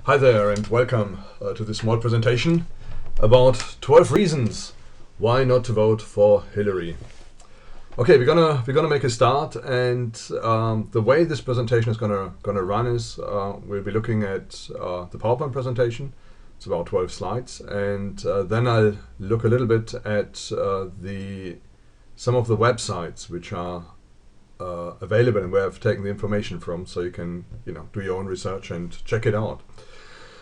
Hi there and welcome to this small presentation about 12 reasons why not to vote for Hillary. Okay, we're gonna make a start, and the way this presentation is gonna run is we'll be looking at the PowerPoint presentation. It's about 12 slides, and then I'll look a little bit at some of the websites which are available and where I've taken the information from, so you can do your own research and check it out.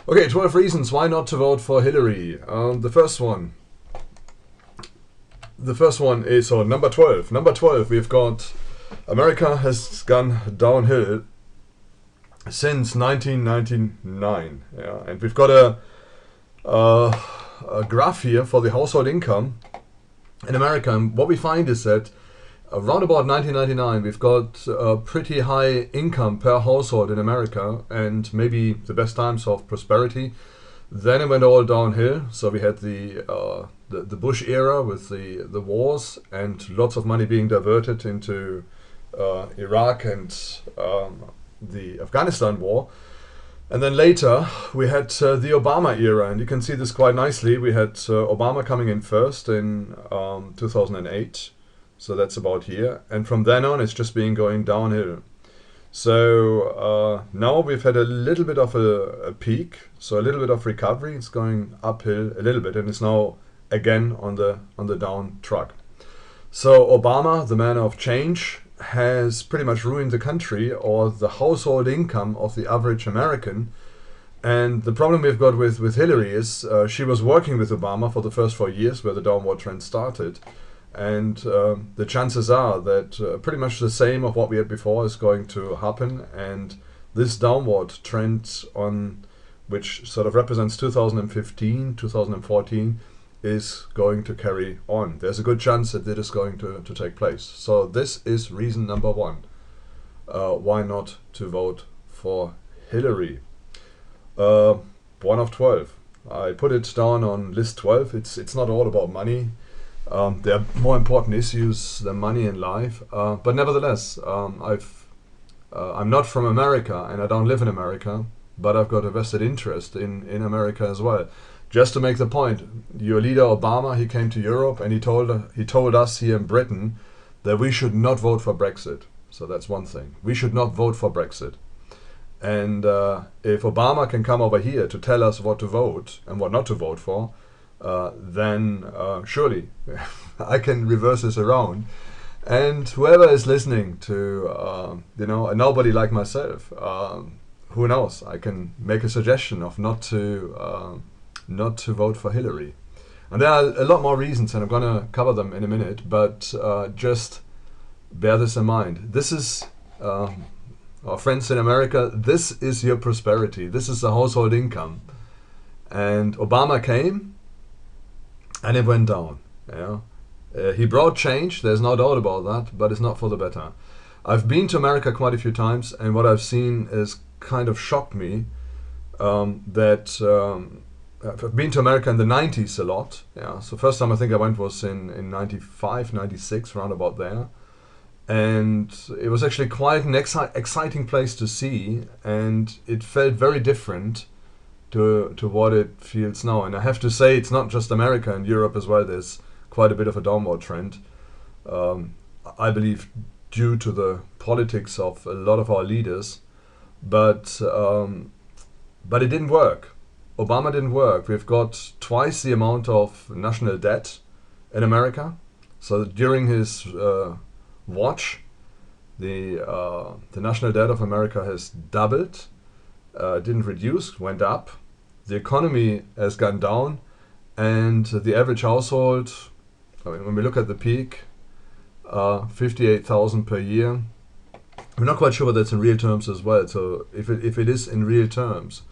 Okay, 12 reasons why not to vote for Hillary. The first one is number 12. Number 12, we've got America has gone downhill since 1999. Yeah, and we've got a graph here for the household income in America. And what we find is that around about 1999, we've got a pretty high income per household in America, and maybe the best times of prosperity. Then it went all downhill. So we had the Bush era with the wars and lots of money being diverted into Iraq and the Afghanistan war. And then later we had the Obama era, and you can see this quite nicely. We had Obama coming in first in 2008. So that's about here, and from then on it's just been going downhill. So now we've had a little bit of a peak, so a little bit of recovery. It's going uphill a little bit, and it's now again on the down track. So Obama, the man of change, has pretty much ruined the country or the household income of the average American. And the problem we've got with Hillary is she was working with Obama for the first 4 years where the downward trend started. And the chances are that pretty much the same of what we had before is going to happen. And this downward trend, on which sort of represents 2015, 2014, is going to carry on. There's a good chance that it is going to take place. So this is reason number one. Why not to vote for Hillary? One of 12. I put it down on list 12. It's not all about money. There are more important issues than money in life, but nevertheless, I'm not from America and I don't live in America, but I've got a vested interest in America as well. Just to make the point, your leader Obama, he came to Europe and he told us here in Britain that we should not vote for Brexit. So that's one thing. We should not vote for Brexit. And if Obama can come over here to tell us what to vote and what not to vote for, then surely I can reverse this around, and whoever is listening to a nobody like myself, who knows, I can make a suggestion of not to vote for Hillary. And there are a lot more reasons, and I'm going to cover them in a minute, but just bear this in mind. This is our friends in America, this is your prosperity, this is the household income. And Obama came and it went down. Yeah, he brought change. There's no doubt about that, but it's not for the better. I've been to America quite a few times, and what I've seen is kind of shocked me. I've been to America in the 90s a lot. Yeah, so first time I think I went was in 95, 96, around about there, and it was actually quite an exciting place to see, and it felt very different to what it feels now. And I have to say, it's not just America, and Europe as well. There's quite a bit of a downward trend. I believe due to the politics of a lot of our leaders, but it didn't work. Obama didn't work. We've got twice the amount of national debt in America. So during his watch, the national debt of America has doubled. Didn't reduce, went up. The economy has gone down, and the average household, I mean, when we look at the peak, 58,000 per year. We're not quite sure whether it's in real terms as well. So if it is in real terms,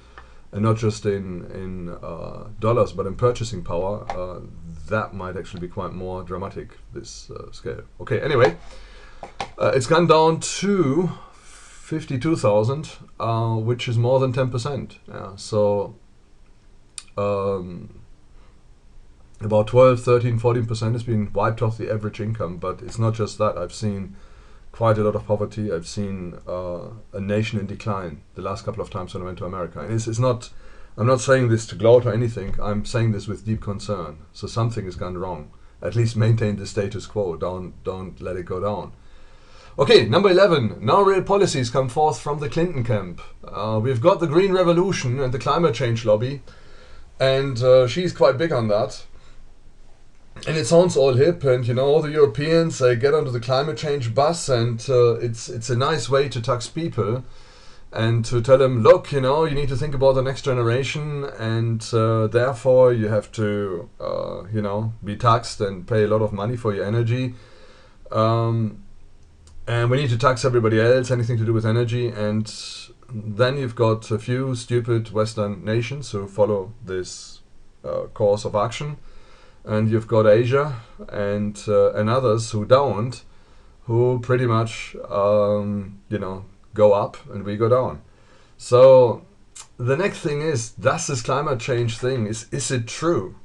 and not just in dollars, but in purchasing power, that might actually be quite more dramatic, this scale. Okay, anyway, it's gone down to 52,000, which is more than 10%. Yeah, so about 12, 13, 14% has been wiped off the average income. But it's not just that. I've seen quite a lot of poverty. I've seen a nation in decline the last couple of times when I went to America. And it's not, I'm not saying this to gloat or anything. I'm saying this with deep concern. So something has gone wrong. At least maintain the status quo. Don't let it go down. Okay, number 11. Now real policies come forth from the Clinton camp. We've got the Green Revolution and the climate change lobby. And she's quite big on that. And it sounds all hip, and you know, all the Europeans, they get onto the climate change bus, and it's a nice way to tax people and to tell them, look, you know, you need to think about the next generation, and therefore you have to, you know, be taxed and pay a lot of money for your energy. And we need to tax everybody else, anything to do with energy. And then you've got a few stupid Western nations who follow this course of action. And you've got Asia and others who don't, who pretty much, you know, go up and we go down. So the next thing is, does this climate change thing, is it true?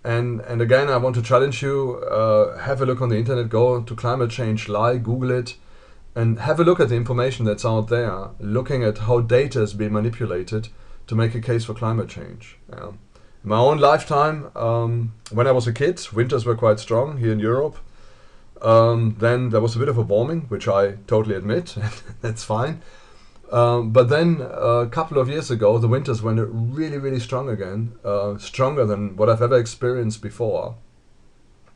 And again, I want to challenge you, have a look on the internet, go to Climate Change Lie, Google it, and have a look at the information that's out there, looking at how data is being manipulated to make a case for climate change. In my own lifetime, when I was a kid, winters were quite strong here in Europe. Then there was a bit of a warming, which I totally admit, that's fine. But then a couple of years ago, the winters went really, really strong again, stronger than what I've ever experienced before.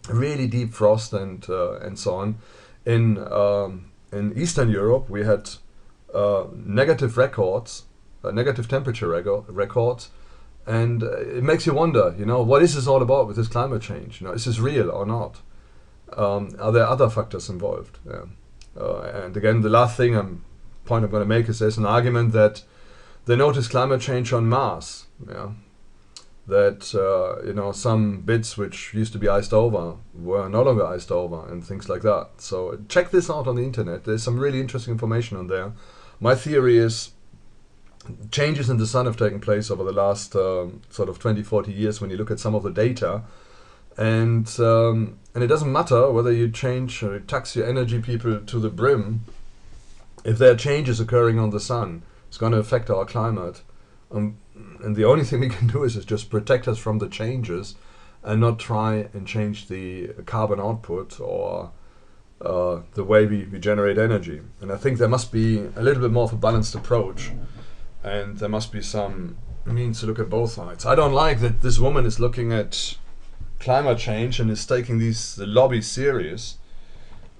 Really deep frost and so on. In Eastern Europe, we had negative records, negative temperature records. And it makes you wonder, you know, what is this all about with this climate change? You know, is this real or not? Are there other factors involved? Yeah. And again, the last point I'm going to make is there's an argument that they noticed climate change on Mars. Yeah. That you know, some bits which used to be iced over were no longer iced over and things like that. So check this out on the internet. There's some really interesting information on there. My theory is, changes in the sun have taken place over the last sort of 20-40 years when you look at some of the data, and it doesn't matter whether you change or tax your energy people to the brim. If there are changes occurring on the sun, it's going to affect our climate, and the only thing we can do is just protect us from the changes and not try and change the carbon output or the way we generate energy. And I think there must be a little bit more of a balanced approach. And there must be some means to look at both sides. I don't like that this woman is looking at climate change and is taking the lobby serious.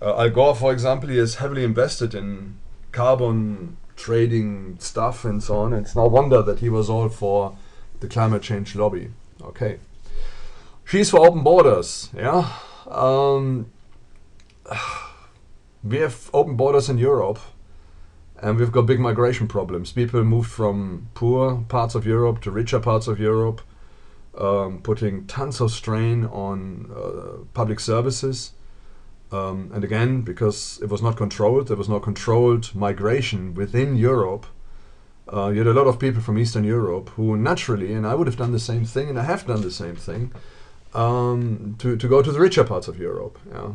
Al Gore, for example, he is heavily invested in carbon trading stuff and so on. And it's no wonder that he was all for the climate change lobby. Okay. She's for open borders. Yeah. We have open borders in Europe. And we've got big migration problems. People moved from poor parts of Europe to richer parts of Europe, putting tons of strain on public services. And again, because it was not controlled, there was no controlled migration within Europe. You had a lot of people from Eastern Europe who naturally, and I would have done the same thing, and I have done the same thing, to go to the richer parts of Europe. Yeah.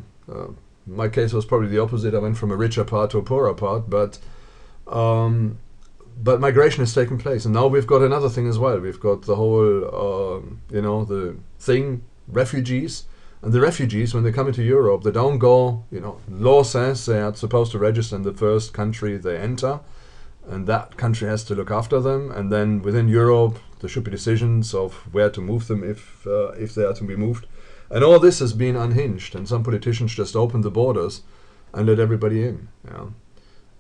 My case was probably the opposite. I went from a richer part to a poorer part, but migration has taken place, and now we've got another thing as well. We've got the whole, you know, the thing, refugees. And the refugees, when they come into Europe, they don't go, you know, law says they are supposed to register in the first country they enter, and that country has to look after them. And then within Europe, there should be decisions of where to move them if they are to be moved. And all this has been unhinged, and some politicians just opened the borders and let everybody in. Yeah.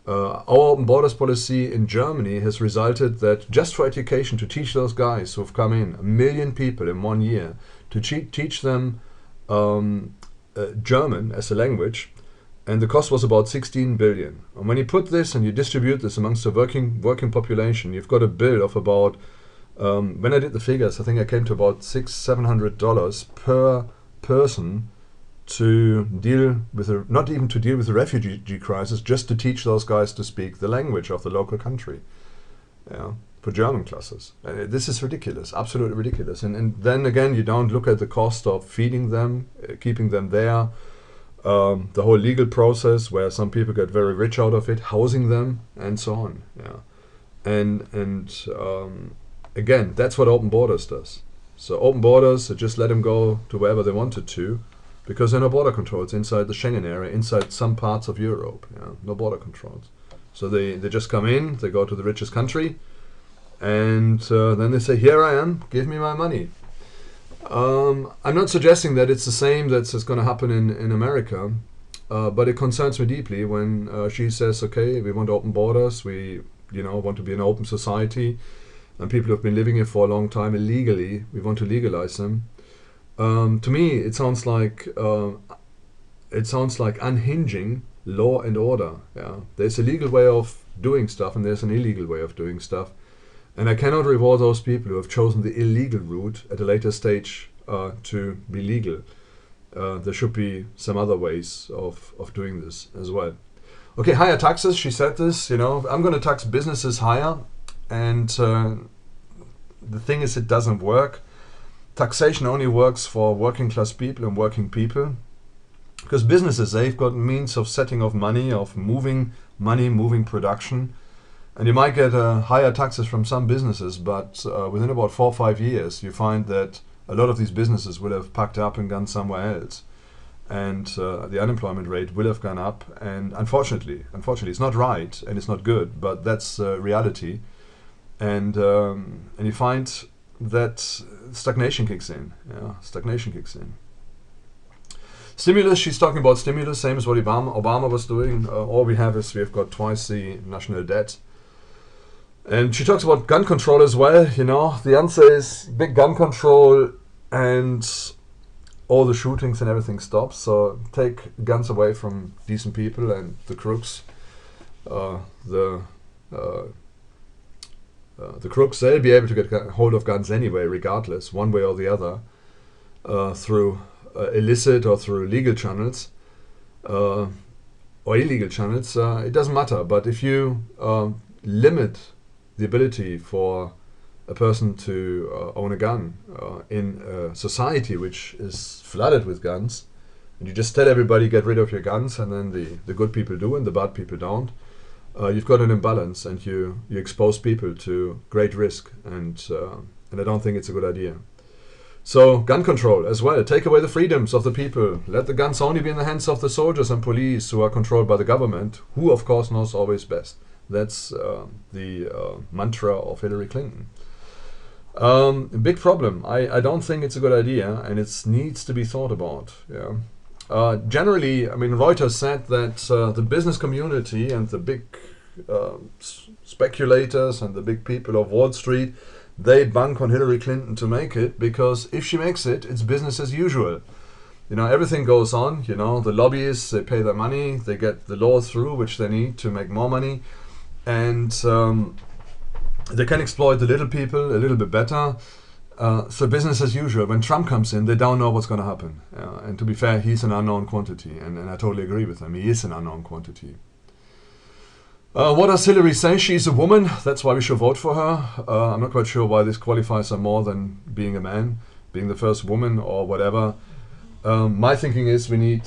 Our open borders policy in Germany has resulted that just for education, to teach those guys who have come in, 1 million people in 1 year, to teach them German as a language, and the cost was about 16 billion. And when you put this and you distribute this amongst the working population, you've got a bill of about, when I did the figures, I think I came to about $600-700 per person to deal with not even to deal with the refugee crisis, just to teach those guys to speak the language of the local country. Yeah, for German classes. This is ridiculous, absolutely ridiculous. And then again, you don't look at the cost of feeding them, keeping them there, the whole legal process where some people get very rich out of it, housing them, and so on. Yeah, and again, that's what open borders does. So open borders, just let them go to wherever they wanted to, because there are no border controls inside the Schengen area, inside some parts of Europe. Yeah, no border controls. So they just come in, they go to the richest country, and then they say, "Here I am, give me my money." I'm not suggesting that it's the same that's going to happen in America, but it concerns me deeply when she says, "Okay, we want open borders, we want to be an open society, and people who have been living here for a long time illegally, we want to legalize them." To me, it sounds like unhinging law and order. Yeah, there's a legal way of doing stuff, and there's an illegal way of doing stuff. And I cannot reward those people who have chosen the illegal route at a later stage to be legal. There should be some other ways of doing this as well. Okay, higher taxes, she said this, I'm going to tax businesses higher. And the thing is, it doesn't work. Taxation only works for working class people and working people. Because businesses, they've got means of setting off money, of moving money, moving production. And you might get higher taxes from some businesses, but within about 4 or 5 years, you find that a lot of these businesses will have packed up and gone somewhere else. And the unemployment rate will have gone up. And unfortunately, it's not right and it's not good, but that's reality. And you find that stagnation kicks in. Yeah, stagnation kicks in. Stimulus, she's talking about stimulus, same as what Obama was doing. All we have is we've got twice the national debt. And she talks about gun control as well. The answer is big gun control and all the shootings and everything stops. So take guns away from decent people and the crooks. The crooks, they'll be able to get hold of guns anyway, regardless, one way or the other, through illicit or through legal channels or illegal channels. It doesn't matter. But if you limit the ability for a person to own a gun in a society which is flooded with guns, and you just tell everybody get rid of your guns, and then the good people do and the bad people don't, you've got an imbalance, and you expose people to great risk, and I don't think it's a good idea. So gun control as well. Take away the freedoms of the people. Let the guns only be in the hands of the soldiers and police who are controlled by the government, who of course knows always best. That's the mantra of Hillary Clinton. A big problem. I don't think it's a good idea, and it needs to be thought about. Yeah. Generally, Reuters said that the business community and the big speculators and the big people of Wall Street, they bank on Hillary Clinton to make it, because if she makes it, it's business as usual. Everything goes on. The lobbyists, they pay their money, they get the laws through which they need to make more money, and they can exploit the little people a little bit better. So business as usual. When Trump comes in, they don't know what's going to happen. And to be fair, he's an unknown quantity, and I totally agree with him. He is an unknown quantity. What does Hillary say? She's a woman. That's why we should vote for her. I'm not quite sure why this qualifies her more than being a man, being the first woman or whatever. My thinking is we need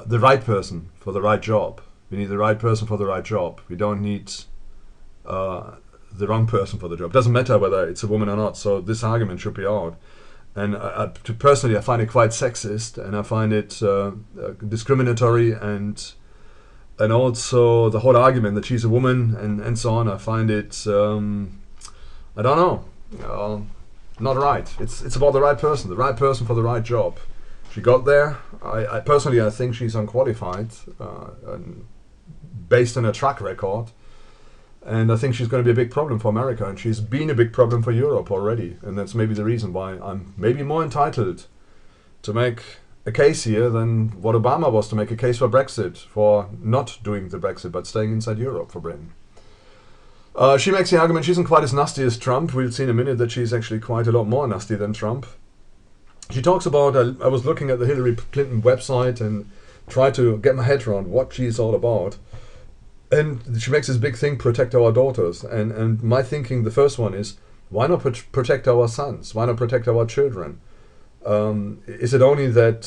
the right person for the right job. We need the right person for the right job. We don't need the wrong person for the job. It doesn't matter whether it's a woman or not. So this argument should be out. And personally, I find it quite sexist, and I find it discriminatory, and also the whole argument that she's a woman and so on. I find it, I don't know, not right. It's about the right person for the right job. She got there. I personally think she's unqualified, based on her track record. And I think she's going to be a big problem for America, and she's been a big problem for Europe already. And that's maybe the reason why I'm maybe more entitled to make a case here than what Obama was to make a case for Brexit, for not doing the Brexit but staying inside Europe for Britain. She makes the argument she isn't quite as nasty as Trump. We'll see in a minute that she's actually quite a lot more nasty than Trump. She talks about, I was looking at the Hillary Clinton website and tried to get my head around what she's all about. And she makes this big thing, protect our daughters. And my thinking, the first one is, why not protect our sons? Why not protect our children? Is it only that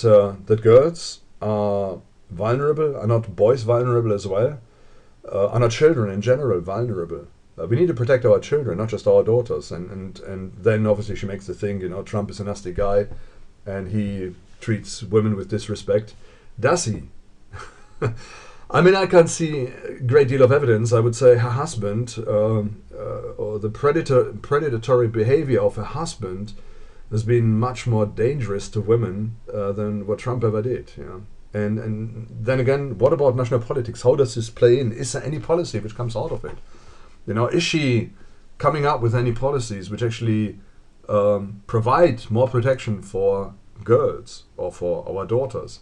that girls are vulnerable? Are not boys vulnerable as well? Are not children in general vulnerable? We need to protect our children, not just our daughters. And then obviously she makes the thing, Trump is a nasty guy, and he treats women with disrespect. Does he? I mean, I can't see a great deal of evidence. I would say her husband, or the predatory behavior of her husband, has been much more dangerous to women than what Trump ever did. And then again, what about national politics? How does this play in? Is there any policy which comes out of it? Is she coming up with any policies which actually provide more protection for girls or for our daughters?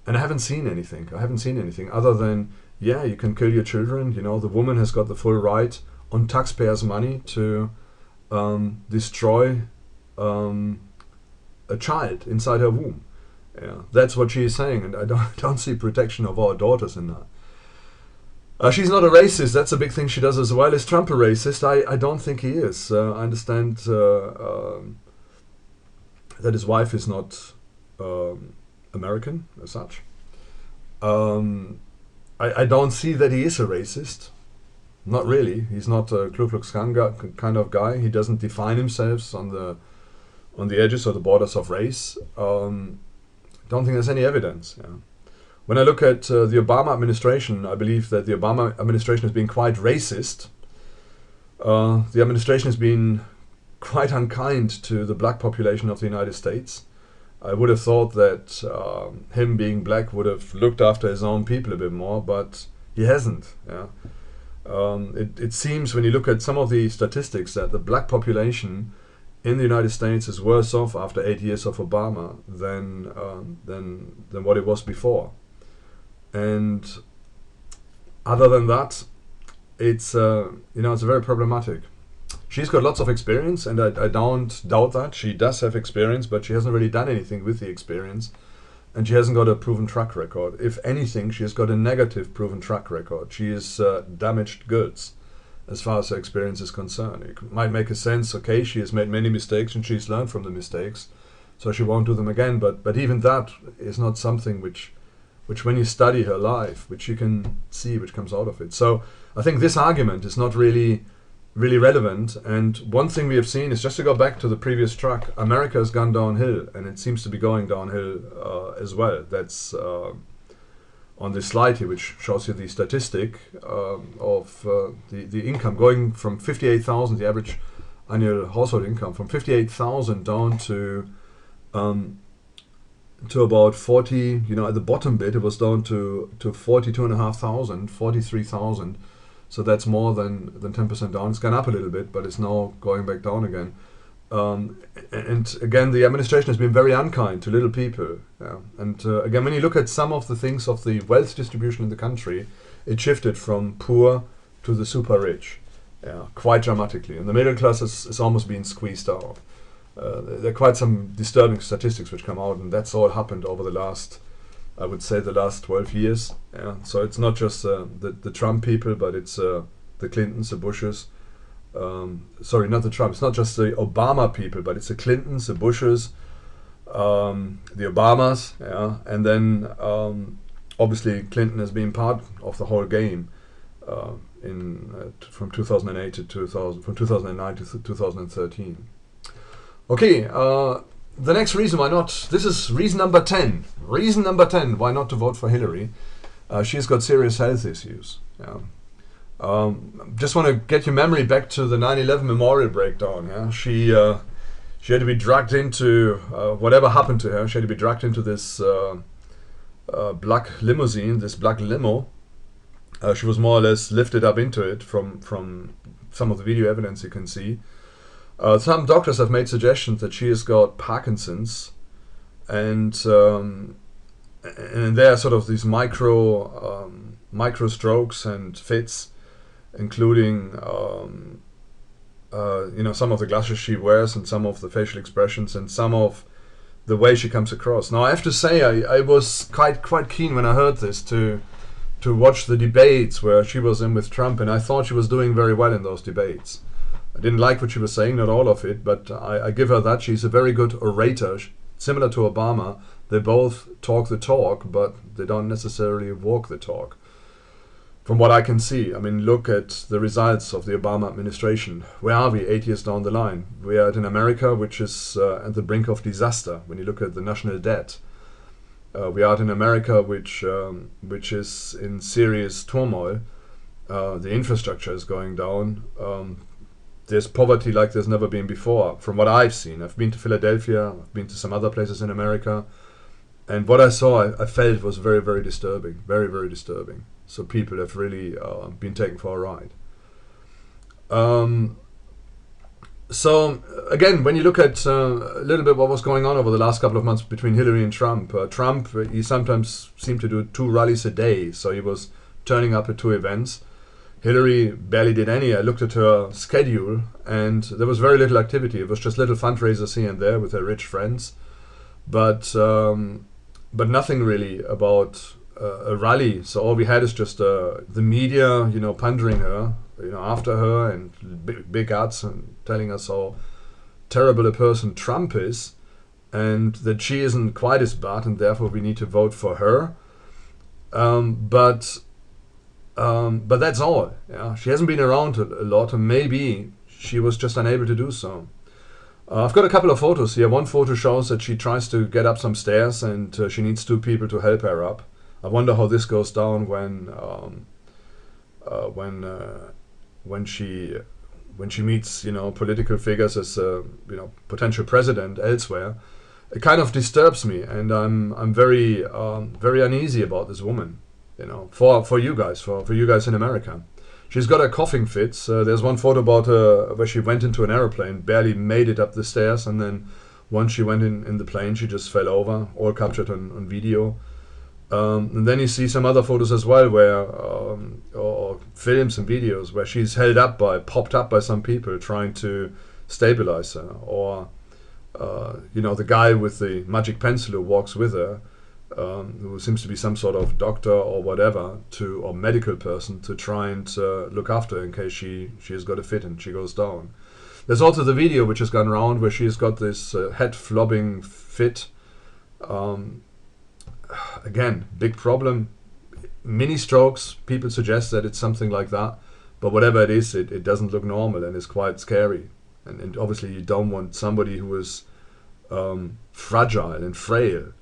And I haven't seen anything. I haven't seen anything other than, yeah, you can kill your children. The woman has got the full right on taxpayers' money to destroy a child inside her womb. Yeah, that's what she is saying, and I don't see protection of our daughters in that. She's not a racist. That's a big thing she does as well. Is Trump a racist? I don't think he is. I understand that his wife is not American as such. I don't see that he is a racist. Not really. He's not a Ku Klux Klan kind of guy. He doesn't define himself on the edges or the borders of race. Don't think there's any evidence. Yeah. When I look at the Obama administration, I believe that the Obama administration has been quite racist. The administration has been quite unkind to the black population of the United States. I would have thought that him being black would have looked after his own people a bit more, but he hasn't. Yeah. It seems when you look at some of the statistics that the black population in the United States is worse off after 8 years of Obama than what it was before. And other than that, it's very problematic. She's got lots of experience, and I don't doubt that. She does have experience, but she hasn't really done anything with the experience. And she hasn't got a proven track record. If anything, she has got a negative proven track record. She is damaged goods as far as her experience is concerned. It might make a sense, okay, she has made many mistakes and she's learned from the mistakes, so she won't do them again. But even that is not something which when you study her life, which you can see which comes out of it. So I think this argument is not really relevant. And one thing we have seen is, just to go back to the previous track, America has gone downhill, and it seems to be going downhill as well. That's on this slide here, which shows you the statistic of the income going from 58,000, the average annual household income, from 58,000 down to about 40. At the bottom bit, it was down to 42,500, 43,000. So that's more than 10% down. It's gone up a little bit, but it's now going back down again. And again, the administration has been very unkind to little people. Yeah. And again, when you look at some of the things of the wealth distribution in the country, it shifted from poor to the super rich, quite dramatically. And the middle class is almost being squeezed out. There are quite some disturbing statistics which come out, and that's all happened over the last 12 years. Yeah. So it's not just the Trump people, but it's the Clintons, the Bushes. Sorry, not the Trump. It's not just the Obama people, but it's the Clintons, the Bushes, the Obamas, and then obviously Clinton has been part of the whole game from 2008 to 2000, from 2009 to 2013. Okay, the next reason why not. This is reason number 10. Reason number 10 why not to vote for Hillary. She's got serious health issues. Yeah. Just want to get your memory back to the 9/11 memorial breakdown. Yeah, she had to be dragged into whatever happened to her. She had to be dragged into this black limousine, this black limo. She was more or less lifted up into it from some of the video evidence you can see. Some doctors have made suggestions that she has got Parkinson's, and there are sort of these micro strokes and fits, including some of the glasses she wears and some of the facial expressions and some of the way she comes across. Now I have to say I was quite keen when I heard this to to watch the debates where she was in with Trump, and I thought she was doing very well in those debates. I didn't like what she was saying, not all of it, but I give her that. She's a very good orator, similar to Obama. They both talk the talk, but they don't necessarily walk the talk. From what I can see, I mean, look at the results of the Obama administration. Where are we 8 years down the line? We are in America, which is at the brink of disaster. When you look at the national debt, we are in America, which is in serious turmoil. The infrastructure is going down. There's poverty like there's never been before, from what I've seen. I've been to Philadelphia, I've been to some other places in America, and what I saw, I felt was very, very disturbing. Very, very disturbing. So people have really been taken for a ride. So again, when you look at a little bit what was going on over the last couple of months between Hillary and Trump, he sometimes seemed to do 2 rallies a day, so he was turning up at 2 events. Hillary barely did any. I looked at her schedule and there was very little activity. It was just little fundraisers here and there with her rich friends, but nothing really about a rally. So all we had is just the media, pandering her, after her, and big ads and telling us how terrible a person Trump is, and that she isn't quite as bad, and therefore we need to vote for her. But that's all. Yeah, she hasn't been around a lot, and maybe she was just unable to do so. I've got a couple of photos here. One photo shows that she tries to get up some stairs, and she needs 2 people to help her up. I wonder how this goes down when she meets political figures as potential president elsewhere. It kind of disturbs me, and I'm very very uneasy about this woman. For you guys in America. She's got her coughing fits. There's one photo about her where she went into an aeroplane, barely made it up the stairs, and then once she went in the plane, she just fell over, all captured on video. And then you see some other photos as well, where or films and videos where she's popped up by some people trying to stabilize her, or the guy with the magic pencil who walks with her, who seems to be some sort of doctor or whatever, or medical person, to try and look after her in case she has got a fit and she goes down. There's also the video which has gone around where she's got this head flobbing fit. Again, big problem. Mini strokes, people suggest that it's something like that, but whatever it is, it doesn't look normal and is quite scary. And obviously you don't want somebody who is fragile and frail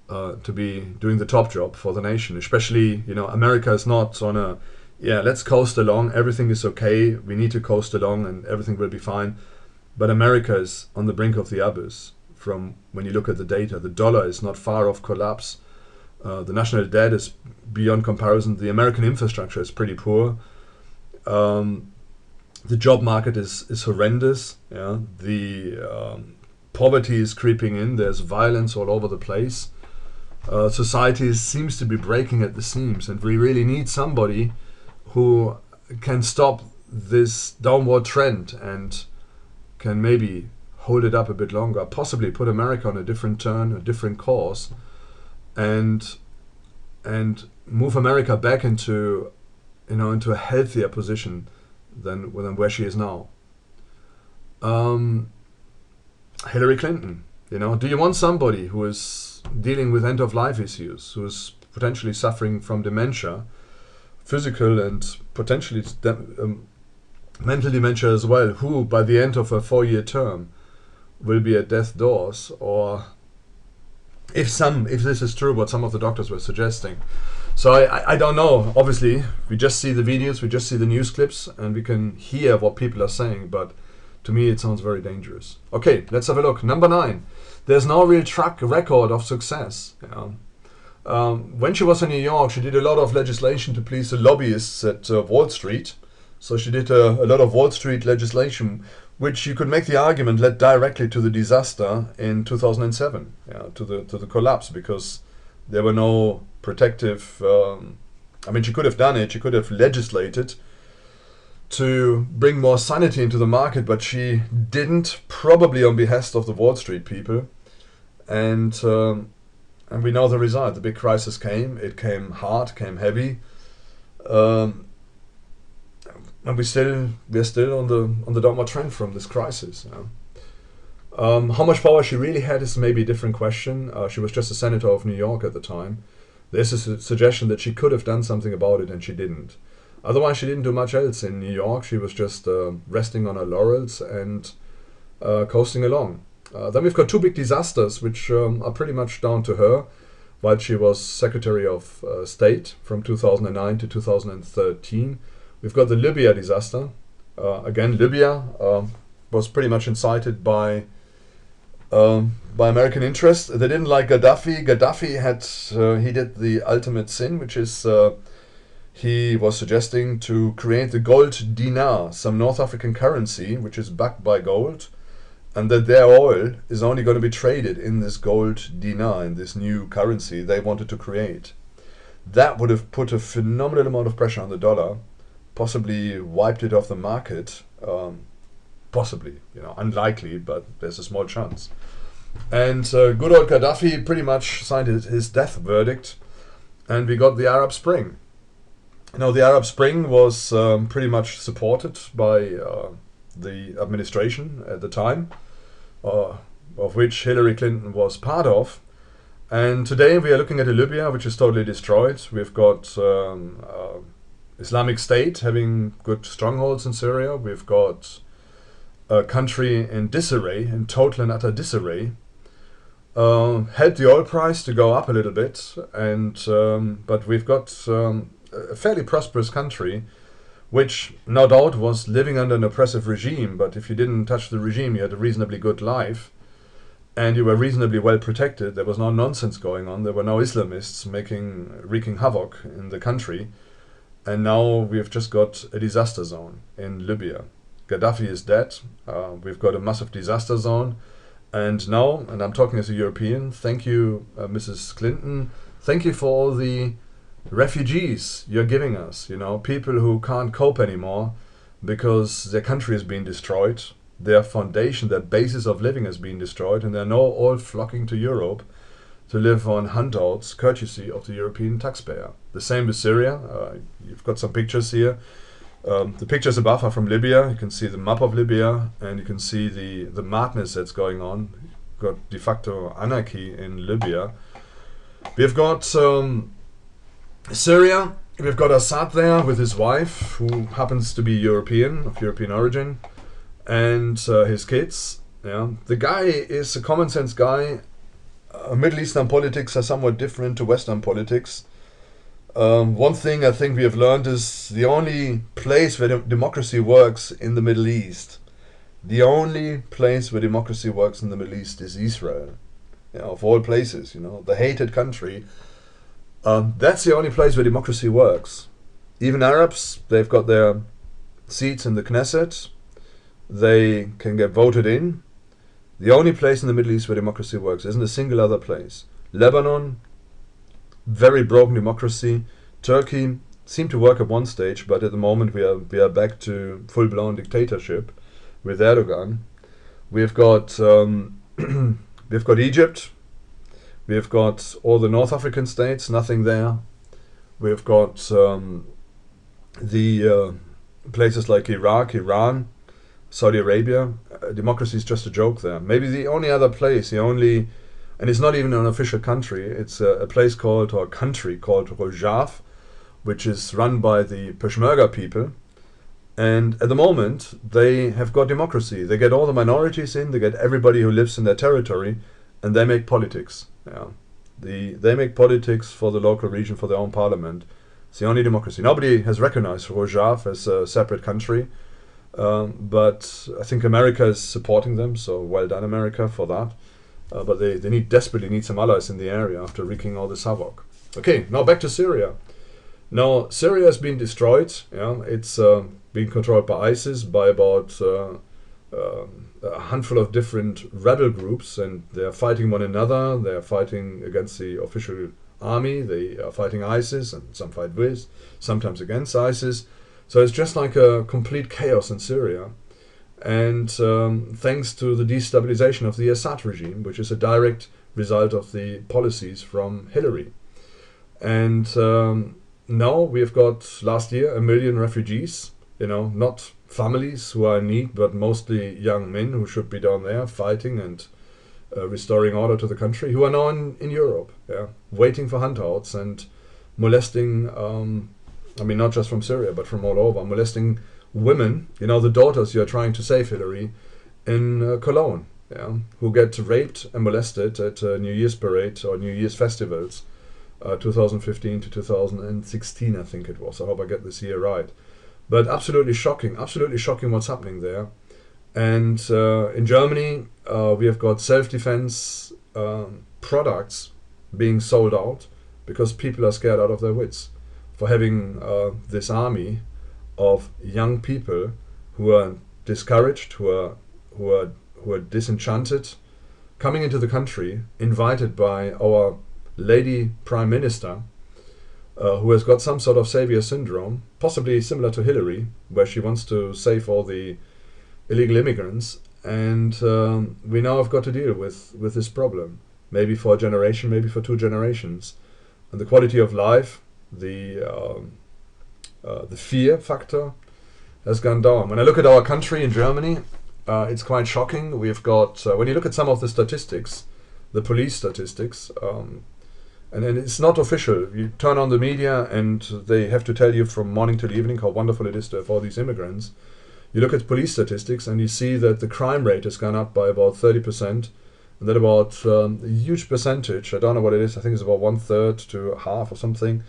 to be doing the top job for the nation. Especially, America is not on a, let's coast along, everything is okay, we need to coast along and everything will be fine. But America is on the brink of the abyss. From when you look at the data, the dollar is not far off collapse. The national debt is beyond comparison. The American infrastructure is pretty poor. The job market is horrendous. Yeah, the poverty is creeping in. There's violence all over the place. Society seems to be breaking at the seams, and we really need somebody who can stop this downward trend and can maybe hold it up a bit longer, possibly put America on a different turn, a different course, and move America back into a healthier position than where she is now. Hillary Clinton, do you want somebody who is dealing with end-of-life issues, who is potentially suffering from dementia, physical and potentially mental dementia as well, who by the end of a 4-year term will be at death's doors, or if this is true what some of the doctors were suggesting. So I don't know. Obviously we just see the videos, we just see the news clips, and we can hear what people are saying, but to me it sounds very dangerous. Okay, let's have a look. Number 9. There's no real track record of success. When she was in New York, she did a lot of legislation to please the lobbyists at Wall Street. So she did a lot of Wall Street legislation, which you could make the argument led directly to the disaster in 2007, to the collapse, because there were no protective. She could have done it. She could have legislated to bring more sanity into the market, but she didn't, probably on behest of the Wall Street people. And we know the result. The big crisis came. It came hard, came heavy. Um, and we're still on the downward trend from this crisis. How much power she really had is maybe a different question. She was just a senator of New York at the time. There's a suggestion that she could have done something about it and she didn't. Otherwise, she didn't do much else in New York. She was just resting on her laurels and coasting along. Then we've got two big disasters which are pretty much down to her while she was Secretary of State from 2009 to 2013. We've got the Libya disaster. Again, Libya was pretty much incited by American interest. They didn't like Gaddafi. Gaddafi he did the ultimate sin, which is he was suggesting to create the gold dinar, some North African currency which is backed by gold, and that their oil is only going to be traded in this gold dinar, in this new currency they wanted to create. That would have put a phenomenal amount of pressure on the dollar, possibly wiped it off the market. Possibly, unlikely, but there's a small chance. And good old Gaddafi pretty much signed his death verdict, and we got the Arab Spring. The Arab Spring was pretty much supported by the administration at the time, of which Hillary Clinton was part of. And today we are looking at a Libya which is totally destroyed. We've got Islamic State having good strongholds in Syria. We've got a country in disarray, in total and utter disarray. Helped the oil price to go up a little bit, and but we've got a fairly prosperous country, which no doubt was living under an oppressive regime, but if you didn't touch the regime, you had a reasonably good life, and you were reasonably well protected. There was no nonsense going on. There were no Islamists wreaking havoc in the country, and now we've just got a disaster zone in Libya. Gaddafi is dead. We've got a massive disaster zone. And now, and I'm talking as a European, thank you, Mrs. Clinton. Thank you for all the refugees you're giving us. People who can't cope anymore because their country has been destroyed. Their foundation, their basis of living has been destroyed. And they're now all flocking to Europe to live on handouts, courtesy of the European taxpayer. The same with Syria. You've got some pictures here. The pictures above are from Libya. You can see the map of Libya, and you can see the madness that's going on. You've got de facto anarchy in Libya. We've got Syria. We've got Assad there with his wife, who happens to be European, of European origin, and his kids. The guy is a common sense guy. Middle Eastern politics are somewhat different to Western politics. One thing I think we have learned is the only place where democracy works in the Middle East. The only place where democracy works in the Middle East is Israel. Of all places, the hated country. That's the only place where democracy works. Even Arabs, they've got their seats in the Knesset. They can get voted in. The only place in the Middle East where democracy works isn't a single other place. Lebanon, very broken democracy. Turkey seemed to work at one stage, but at the moment we are back to full-blown dictatorship with Erdogan. We've got we've got Egypt. We've got all the North African states, nothing there. We've got the places like Iraq, Iran, Saudi Arabia. Democracy is just a joke there. Maybe the only other place, and it's not even an official country, it's a country called Rojava, which is run by the Peshmerga people. And at the moment, they have got democracy. They get all the minorities in, they get everybody who lives in their territory, and they make politics. They make politics for the local region, for their own parliament. It's the only democracy. Nobody has recognized Rojava as a separate country, but I think America is supporting them, so well done, America, for that. But they desperately need some allies in the area after wreaking all this havoc. Okay, now back to Syria. Now, Syria has been destroyed. It's being controlled by ISIS, by about a handful of different rebel groups, and they're fighting one another. They're fighting against the official army. They are fighting ISIS, and some fight with, sometimes against ISIS. So it's just like a complete chaos in Syria. And thanks to the destabilization of the Assad regime, which is a direct result of the policies from Hillary. And now we've got last year 1 million refugees, not families who are in need, but mostly young men who should be down there fighting and restoring order to the country, who are now in Europe, waiting for handouts and molesting, not just from Syria, but from all over, molesting women, the daughters you're trying to save, Hillary, in Cologne, who get raped and molested at New Year's parade or New Year's festivals, 2015 to 2016, I think it was. I hope I get this year right. But absolutely shocking what's happening there. And in Germany, we have got self-defense products being sold out because people are scared out of their wits for having this army of young people who are discouraged, who are disenchanted, coming into the country, invited by our lady Prime Minister, who has got some sort of savior syndrome, possibly similar to Hillary, where she wants to save all the illegal immigrants. And we now have got to deal with this problem, maybe for a generation, maybe for 2 generations. And the quality of life, the fear factor has gone down. When I look at our country in Germany, it's quite shocking. We've got, when you look at some of the statistics, the police statistics, and it's not official. You turn on the media and they have to tell you from morning till evening how wonderful it is to have all these immigrants. You look at police statistics and you see that the crime rate has gone up by about 30%, and that about a huge percentage, I don't know what it is, I think it's about 1/3 to half or something,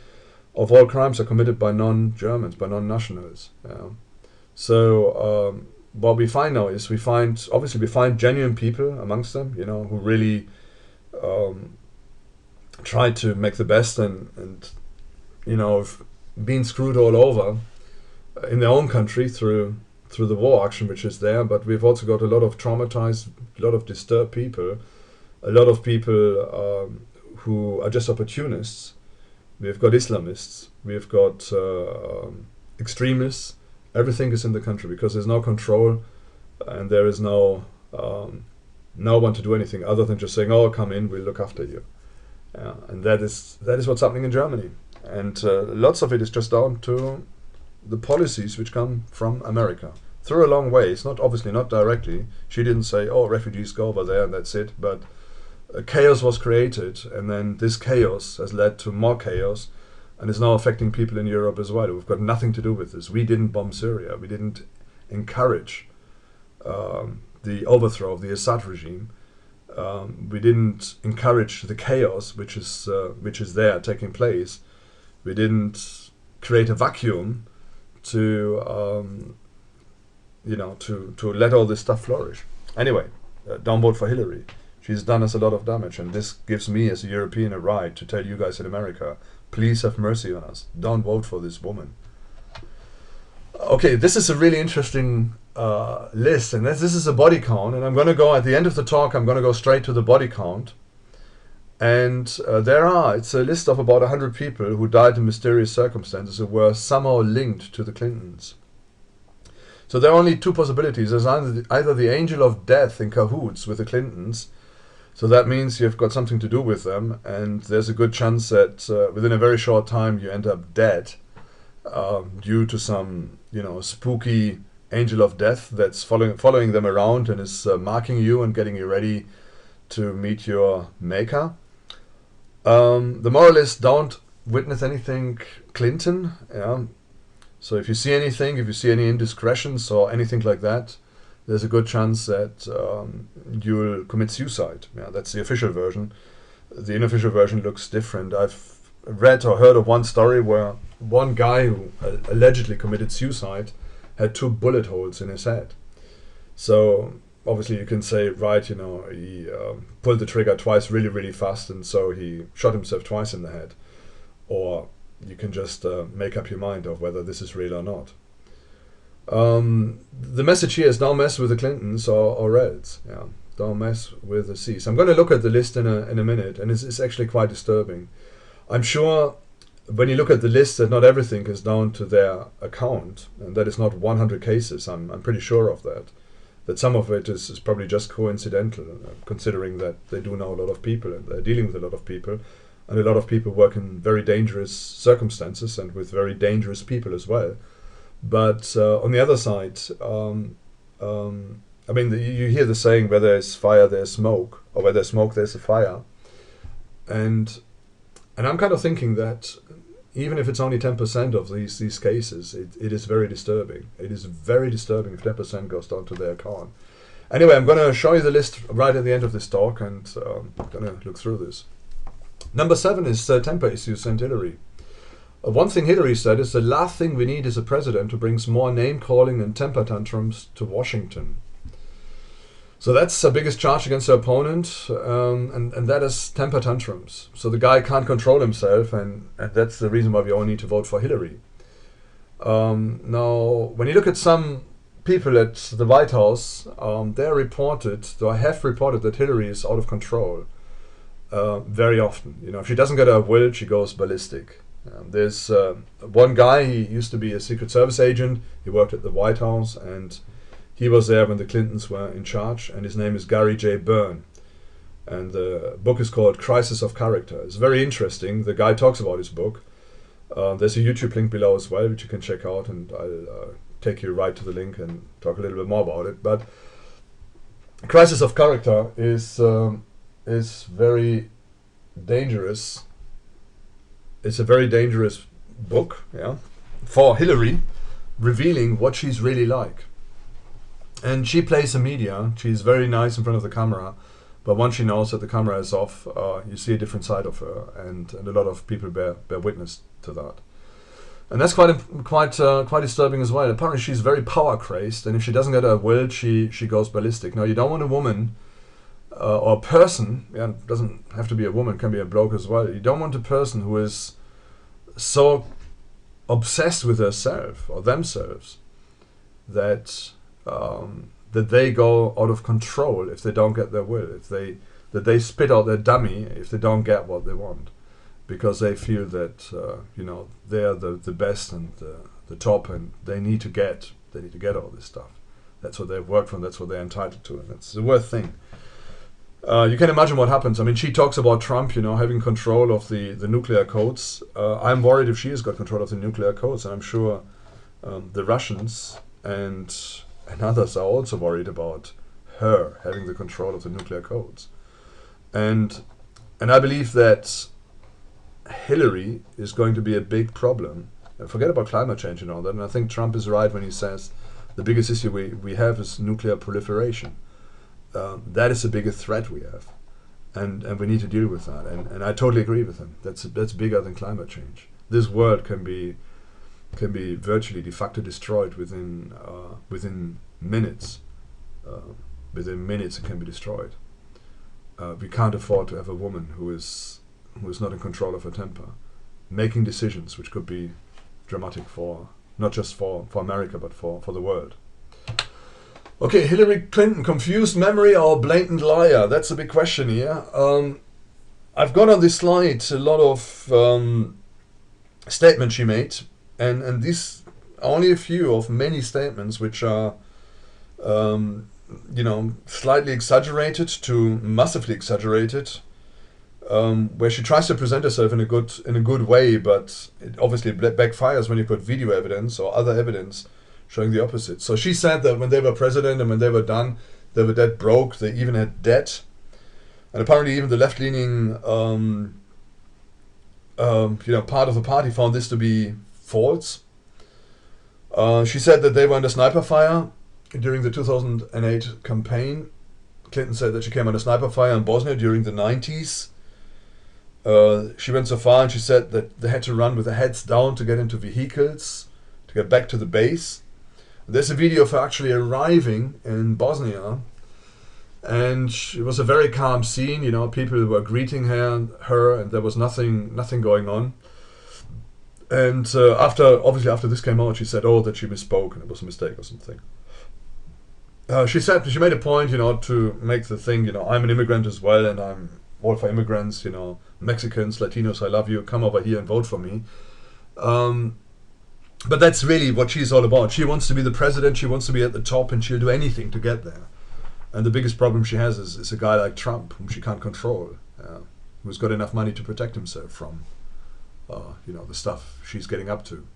of all crimes are committed by non-Germans, by non-nationals. So what we find now is we find genuine people amongst them, who really try to make the best and have been screwed all over in their own country through the war action which is there. But we've also got a lot of traumatized, a lot of disturbed people, a lot of people who are just opportunists. We've got Islamists, we've got extremists. Everything is in the country because there's no control and there is no one to do anything other than just saying, "Oh, come in, we'll look after you." And that is what's happening in Germany. And lots of it is just down to the policies which come from America through a long way. It's not obviously not directly. She didn't say, "Oh, refugees go over there and that's it." But chaos was created, and then this chaos has led to more chaos, and is now affecting people in Europe as well. We've got nothing to do with this. We didn't bomb Syria. We didn't encourage the overthrow of the Assad regime. We didn't encourage the chaos which is there taking place. We didn't create a vacuum to let all this stuff flourish. Anyway, don't vote for Hillary. She's done us a lot of damage, and this gives me as a European a right to tell you guys in America, please have mercy on us. Don't vote for this woman. Okay, this is a really interesting list, and this is a body count, and I'm going to go at the end of the talk, I'm going to go straight to the body count. And it's a list of about 100 people who died in mysterious circumstances who were somehow linked to the Clintons. So there are only 2 possibilities. There's either the angel of death in cahoots with the Clintons, so that means you've got something to do with them, and there's a good chance that within a very short time you end up dead due to some, spooky angel of death that's following them around and is marking you and getting you ready to meet your maker. The moralists don't witness anything Clinton. So if you see anything, if you see any indiscretions or anything like that, there's a good chance that you'll commit suicide. That's the official version. The unofficial version looks different. I've read or heard of one story where one guy who allegedly committed suicide had 2 bullet holes in his head. So obviously you can say, right, he pulled the trigger twice really, really fast, and so he shot himself twice in the head. Or you can just make up your mind of whether this is real or not. The message here is don't mess with the Clintons or else. Don't mess with the C. So I'm going to look at the list in a minute, and it's actually quite disturbing. I'm sure when you look at the list that not everything is down to their account, and that is not 100 cases. I'm pretty sure of that. That some of it is probably just coincidental, considering that they do know a lot of people and they're dealing with a lot of people. and a lot of people work in very dangerous circumstances and with very dangerous people as well. But on the other side, I mean, you hear the saying, where there's fire, there's smoke, or where there's smoke, there's a fire. And I'm kind of thinking that even if it's only 10% of these cases, it is very disturbing. It is very disturbing if 10% goes down to their account. Anyway, I'm going to show you the list right at the end of this talk, and I'm going to look through this. Number 7 is temper issues and Hillary. One thing Hillary said is, the last thing we need is a president who brings more name-calling and temper tantrums to Washington. So that's the biggest charge against her opponent, and that is temper tantrums. So the guy can't control himself, and that's the reason why we all need to vote for Hillary. Now, when you look at some people at the White House, they have reported that Hillary is out of control very often. You know, if she doesn't get her will, she goes ballistic. There's one guy, he used to be a Secret Service agent, he worked at the White House, and he was there when the Clintons were in charge, and his name is Gary J. Byrne. And the book is called Crisis of Character. It's very interesting. The guy talks about his book. There's a YouTube link below as well, which you can check out, and I'll take you right to the link and talk a little bit more about it. But Crisis of Character is very dangerous. It's a very dangerous book, yeah, for Hillary, revealing what she's really like. And she plays the media. She's very nice in front of the camera, but once she knows that the camera is off, you see a different side of her, and a lot of people bear witness to that. And that's quite disturbing as well. Apparently she's very power crazed, and if she doesn't get her will, she goes ballistic. Now, you don't want a woman or a person, yeah, it doesn't have to be a woman, it can be a bloke as well. You don't want a person who is so obsessed with herself or themselves that they go out of control if they don't get their will, that they spit out their dummy if they don't get what they want, because they feel that they're the best and the top, and they need to get all this stuff. That's what they've worked for, and that's what they're entitled to, and that's the worst thing. You can imagine what happens. I mean, she talks about Trump, having control of the nuclear codes. I'm worried if she has got control of the nuclear codes, and I'm sure the Russians and others are also worried about her having the control of the nuclear codes. And I believe that Hillary is going to be a big problem. Forget about climate change and all that. And I think Trump is right when he says the biggest issue we have is nuclear proliferation. That is the biggest threat we have, and we need to deal with that. And I totally agree with him. That's bigger than climate change. This world can be virtually de facto destroyed within minutes. Within minutes, it can be destroyed. We can't afford to have a woman who is not in control of her temper, making decisions which could be dramatic for not just for America, but for the world. Okay, Hillary Clinton, confused memory or blatant liar? That's a big question here. I've got on this slide a lot of statements she made, and these are only a few of many statements which are, slightly exaggerated to massively exaggerated, where she tries to present herself in a good way, but it obviously backfires when you put video evidence or other evidence showing the opposite. So she said that when they were president and when they were done, they were dead broke. They even had debt, and apparently even the left-leaning, part of the party found this to be false. She said that they were under sniper fire during the 2008 campaign. Clinton said that she came under sniper fire in Bosnia during the 90s. She went so far and she said that they had to run with their heads down to get into vehicles to get back to the base. There's a video of her actually arriving in Bosnia, and it was a very calm scene. People were greeting her, and there was nothing going on. And after this came out, she said, that she misspoke and it was a mistake or something. She made a point, to make the thing, I'm an immigrant as well, and I'm all for immigrants, Mexicans, Latinos, I love you, come over here and vote for me. But that's really what she's all about. She wants to be the president, she wants to be at the top, and she'll do anything to get there. And the biggest problem she has is a guy like Trump, whom she can't control, who's got enough money to protect himself from, the stuff she's getting up to.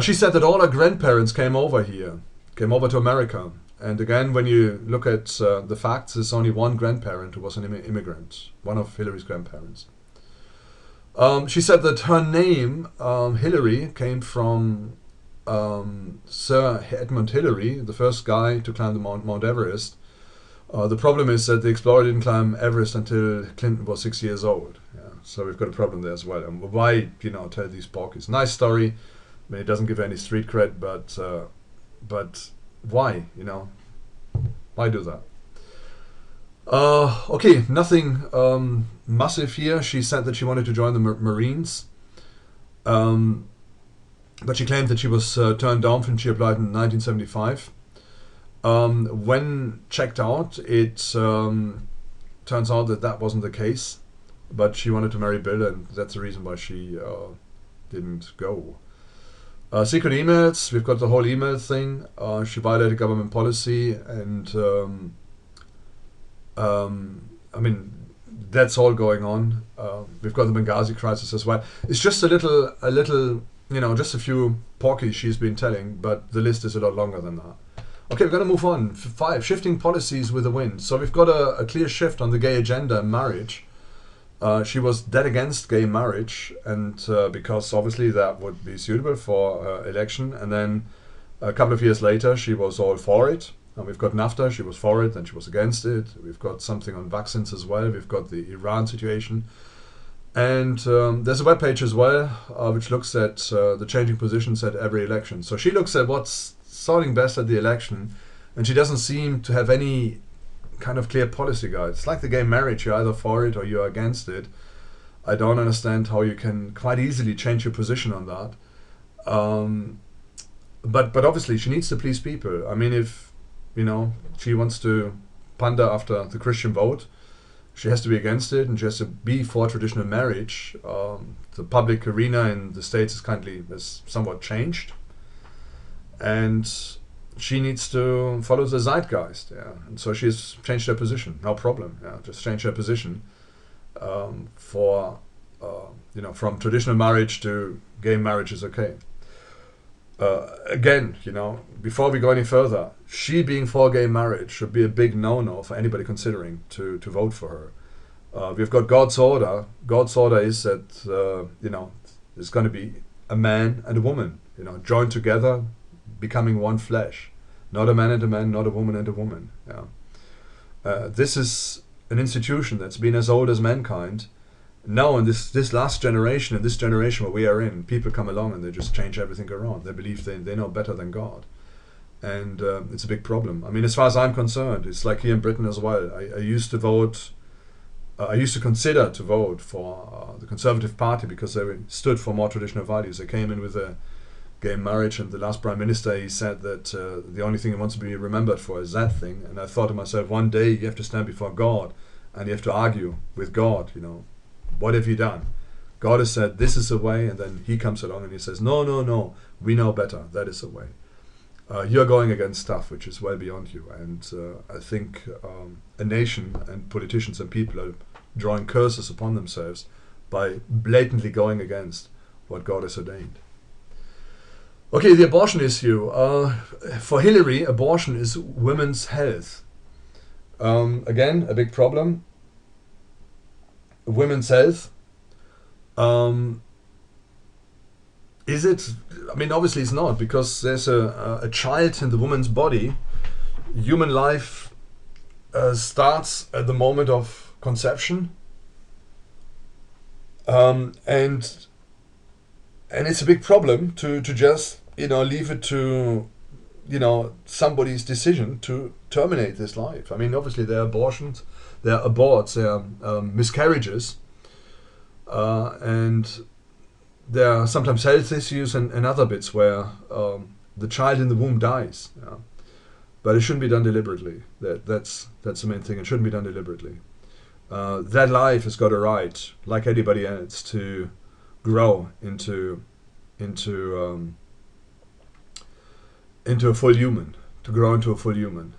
She said that all her grandparents came over to America. And again, when you look at the facts, there's only one grandparent who was an immigrant, one of Hillary's grandparents. She said that her name, Hillary, came from Sir Edmund Hillary, the first guy to climb the Mount Everest. The problem is that the explorer didn't climb Everest until Clinton was 6 years old. Yeah, so we've got a problem there as well. And why, tell these porkies? Nice story. I mean, it doesn't give any street cred, but why, why do that? Okay, nothing massive here. She said that she wanted to join the Marines, but she claimed that she was turned down when she applied in 1975. When checked out, it turns out that wasn't the case, but she wanted to marry Bill, and that's the reason why she didn't go. Secret emails, we've got the whole email thing. She violated government policy, and I mean, that's all going on. We've got the Benghazi crisis as well. It's just a little, just a few porkies she's been telling, but the list is a lot longer than that. Okay, we're going to move on. 5, shifting policies with the wind. So we've got a clear shift on the gay agenda and marriage. She was dead against gay marriage, and because obviously that would be suitable for election. And then a couple of years later, she was all for it. And we've got NAFTA, she was for it, then she was against it. We've got something on vaccines as well. We've got the Iran situation. And there's a webpage as well, which looks at the changing positions at every election. So she looks at what's sounding best at the election, and she doesn't seem to have any kind of clear policy guide. It's like the gay marriage, you're either for it or you're against it. I don't understand how you can quite easily change your position on that. But obviously she needs to please people. I mean, if she wants to pander after the Christian vote, she has to be against it, and she has to be for traditional marriage. The public arena in the States has somewhat changed, and she needs to follow the zeitgeist, and so she's changed her position. No problem, just change her position from traditional marriage to gay marriage is okay. Again, before we go any further, she being for gay marriage should be a big no-no for anybody considering to vote for her. We've got God's order. God's order is that there's going to be a man and a woman, joined together, becoming one flesh. Not a man and a man, not a woman and a woman. This is an institution that's been as old as mankind. Now in this last generation, in this generation where we are in, people come along and they just change everything around. They believe they know better than God. And it's a big problem. I mean, as far as I'm concerned, it's like here in Britain as well. I used to vote, I used to consider to vote for the Conservative Party because they stood for more traditional values. They came in with a gay marriage, and the last Prime Minister, he said that the only thing he wants to be remembered for is that thing. And I thought to myself, one day you have to stand before God and you have to argue with God, what have you done? God has said this is the way, and then he comes along and he says, no, we know better, that is the way. You're going against stuff which is well beyond you, and I think a nation and politicians and people are drawing curses upon themselves by blatantly going against what God has ordained. Okay, the abortion issue. For Hillary, abortion is women's health. Again, a big problem. Women's health. Is it? I mean, obviously it's not, because there's a child in the woman's body. Human life starts at the moment of conception, and it's a big problem to just leave it to somebody's decision to terminate this life. I mean, obviously there are abortions, there are aborts, there are miscarriages, and there are sometimes health issues and other bits where the child in the womb dies. But it shouldn't be done deliberately. That's the main thing. It shouldn't be done deliberately. That life has got a right, like anybody else, to grow into a full human, to grow into a full human.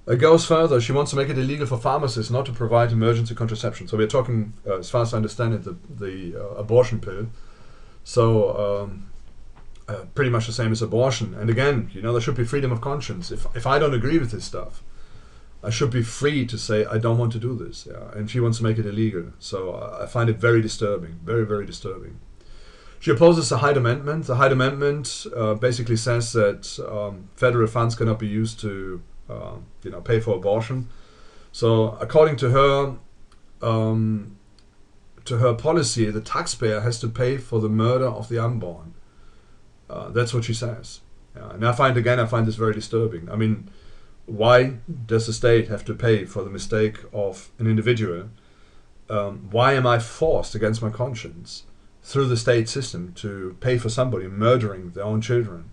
It goes further. She wants to make it illegal for pharmacists not to provide emergency contraception. So we're talking, as far as I understand it, the abortion pill. So pretty much the same as abortion. And again, there should be freedom of conscience. If I don't agree with this stuff, I should be free to say I don't want to do this. Yeah? And she wants to make it illegal. So I find it very disturbing, very, very disturbing. She opposes the Hyde Amendment. The Hyde Amendment basically says that federal funds cannot be used to pay for abortion. So according to her policy, the taxpayer has to pay for the murder of the unborn. That's what she says. Yeah. And I find this very disturbing. I mean, why does the state have to pay for the mistake of an individual? Why am I forced against my conscience through the state system to pay for somebody murdering their own children?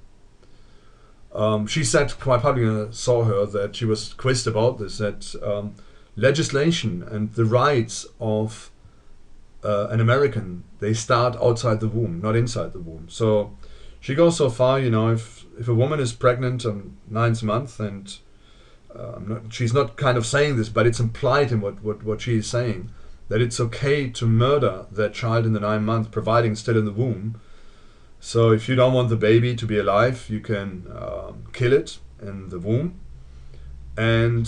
She said quite publicly, I saw her, that she was quizzed about this, that legislation and the rights of an American, they start outside the womb, not inside the womb. So she goes so far, if a woman is pregnant on 9th month, and she's not kind of saying this, but it's implied in what she is saying, that it's okay to murder that child in the 9th month, providing it's still in the womb. So if you don't want the baby to be alive, you can kill it in the womb. And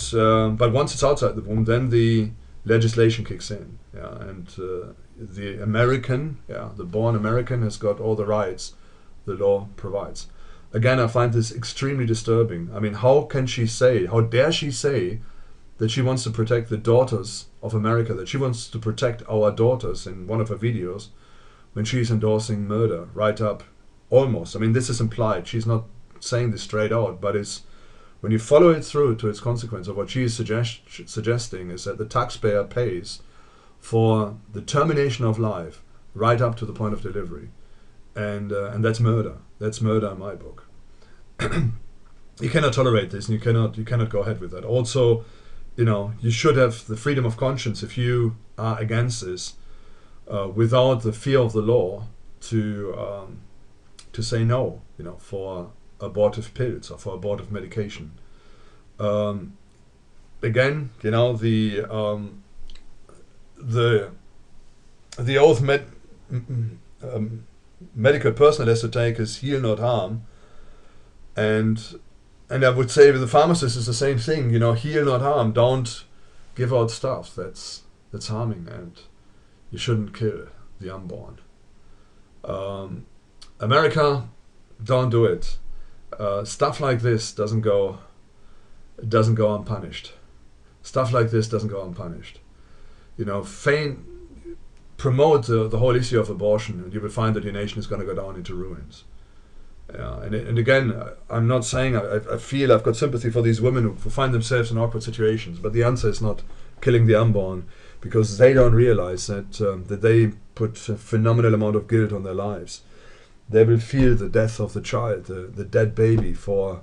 but once it's outside the womb, then the legislation kicks in. Yeah, and the American, the born American, has got all the rights the law provides. Again, I find this extremely disturbing. I mean, how dare she say that she wants to protect the daughters of America, that she wants to protect our daughters in one of her videos, when she's endorsing murder right up almost. I mean, this is implied. She's not saying this straight out, but it's when you follow it through to its consequence of what she is suggesting is that the taxpayer pays for the termination of life right up to the point of delivery. And that's murder. That's murder in my book. You cannot tolerate this, and you cannot go ahead with that. Also, you should have the freedom of conscience if you are against this, without the fear of the law, to say no, for abortive pills or for abortive medication. Again, the oath medical personnel has to take is heal, not harm, and I would say with the pharmacist is the same thing. Heal, not harm. Don't give out stuff that's harming, and you shouldn't kill the unborn. America, don't do it. Stuff like this doesn't go unpunished. Stuff like this doesn't go unpunished. Promote the whole issue of abortion, and you will find that your nation is going to go down into ruins. And again, I'm not saying I feel I've got sympathy for these women who find themselves in awkward situations, but the answer is not killing the unborn, because they don't realize that they put a phenomenal amount of guilt on their lives. They will feel the death of the child, the dead baby, for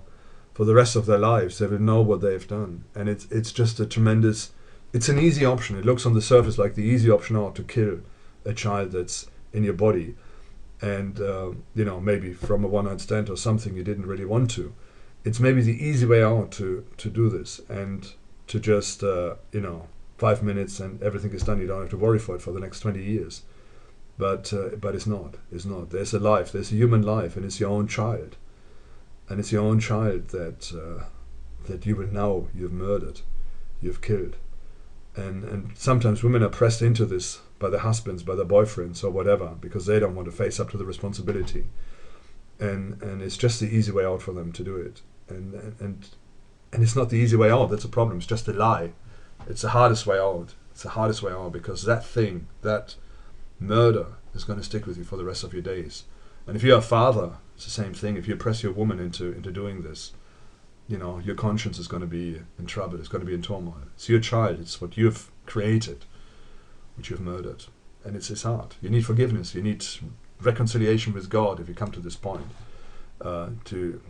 the rest of their lives. They will know what they've done, and it's just a tremendous. It's an easy option. It looks on the surface like the easy option out to kill a child that's in your body, and maybe from a one-night stand or something you didn't really want to. It's maybe the easy way out to do this, and to just 5 minutes and everything is done. You don't have to worry for it for the next 20 years. But it's not. It's not. There's a life. There's a human life, and it's your own child, and it's your own child that you will know you've murdered, you've killed. And sometimes women are pressed into this by their husbands, by their boyfriends, or whatever, because they don't want to face up to the responsibility. And it's just the easy way out for them to do it. And it's not the easy way out. That's a problem. It's just a lie. It's the hardest way out. It's the hardest way out, because that murder is going to stick with you for the rest of your days. And if you're a father, it's the same thing. If you press your woman into doing this, your conscience is going to be in trouble. It's going to be in turmoil. It's your child. It's what you've created, which you've murdered. And it's hard. You need forgiveness. You need reconciliation with God if you come to this point, to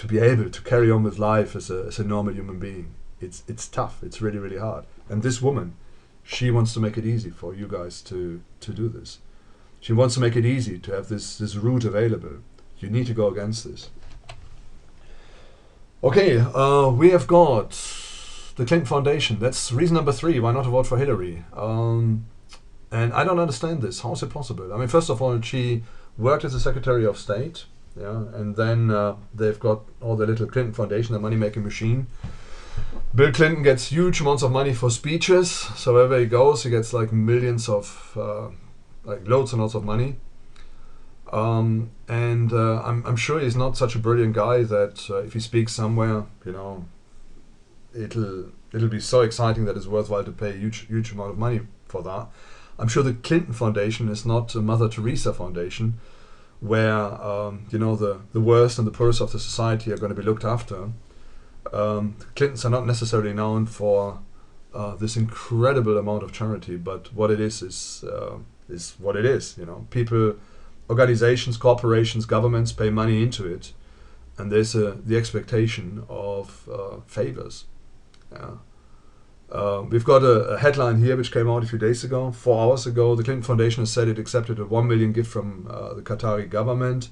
be able to carry on with life as a normal human being. It's tough. It's really, really hard. And this woman, she wants to make it easy for you guys to do this. She wants to make it easy to have this route available. You need to go against this. Okay, we have got the Clinton Foundation. That's reason number 3 why not to vote for Hillary. And I don't understand this. How is it possible? I mean, first of all, she worked as a Secretary of State, yeah, and then they've got all the little Clinton Foundation, the money-making machine. Bill Clinton gets huge amounts of money for speeches, so wherever he goes, he gets like millions of, like loads and lots of money. I'm sure he's not such a brilliant guy that if he speaks somewhere, you know, it'll be so exciting that it's worthwhile to pay a huge amount of money for that. I'm sure the Clinton Foundation is not a Mother Teresa Foundation, where you know, the worst and the poorest of the society are going to be looked after. The Clintons are not necessarily known for this incredible amount of charity, but what it is what it is. You know, people, organizations, corporations, governments pay money into it, and there's the expectation of favors. Yeah. We've got a headline here which came out a few days ago, 4 hours ago. The Clinton Foundation has said it accepted a $1 million gift from the Qatari government,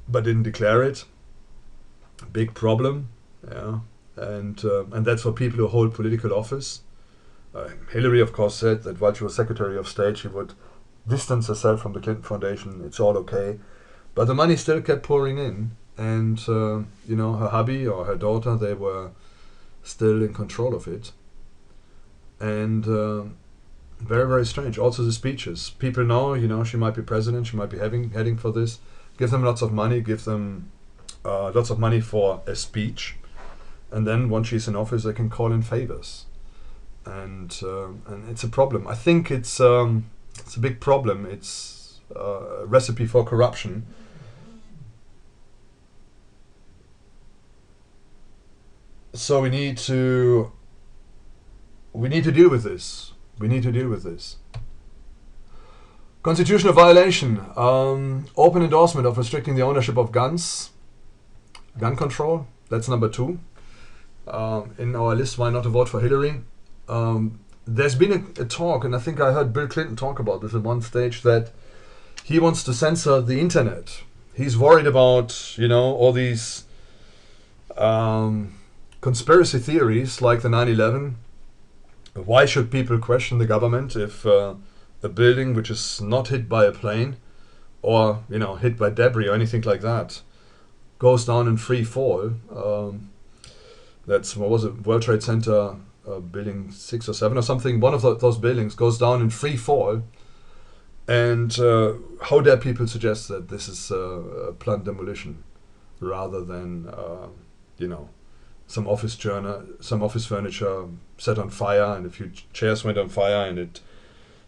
but didn't declare it. Big problem, yeah. And that's for people who hold political office. Hillary, of course, said that while she was Secretary of State, she would distance herself from the Clinton Foundation. It's all okay, but the money still kept pouring in, and you know, her hubby or her daughter, they were still in control of it. And very, very strange. Also the speeches. People know, you know, she might be president, she might be heading for this. Give them lots of money, give them lots of money for a speech, and then once she's in office, they can call in favors. And it's a problem. I think it's a big problem. It's a recipe for corruption. So we need to deal with this. We need to deal with this. Constitutional violation. Open endorsement of restricting the ownership of guns. Gun control. That's number 2 in our list. Why not to vote for Hillary? There's been a talk, and I think I heard Bill Clinton talk about this at one stage, that he wants to censor the internet. He's worried about, you know, all these conspiracy theories like the 9/11. Why should people question the government if a building which is not hit by a plane, or, you know, hit by debris or anything like that, goes down in free fall? That's, what was it, World Trade Center building 6 or 7 or something. One of those buildings goes down in free fall, and how dare people suggest that this is a planned demolition rather than you know, some office furniture set on fire, and a few chairs went on fire, and it,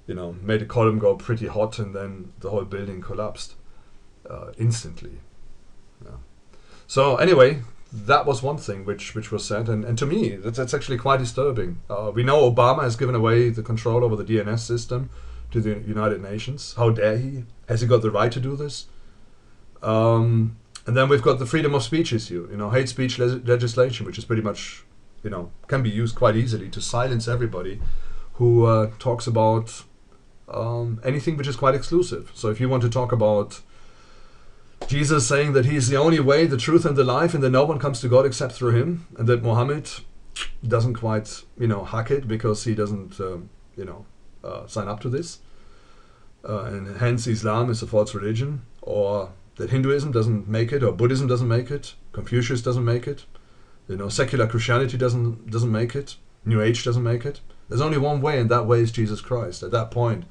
you know, made a column go pretty hot, and then the whole building collapsed instantly. Yeah. So anyway, that was one thing which was said, and to me that's actually quite disturbing. We know Obama has given away the control over the DNS system to the United Nations. How dare he? Has he got the right to do this? And then we've got the freedom of speech issue, you know, hate speech legislation, which is pretty much, you know, can be used quite easily to silence everybody who talks about anything which is quite exclusive. So if you want to talk about Jesus saying that he's the only way, the truth, and the life, and that no one comes to God except through him, and that Muhammad doesn't quite, you know, hack it because he doesn't, you know, sign up to this, and hence Islam is a false religion, or that Hinduism doesn't make it, or Buddhism doesn't make it, Confucius doesn't make it, you know, secular Christianity doesn't make it, New Age doesn't make it. There's only one way, and that way is Jesus Christ. At that point,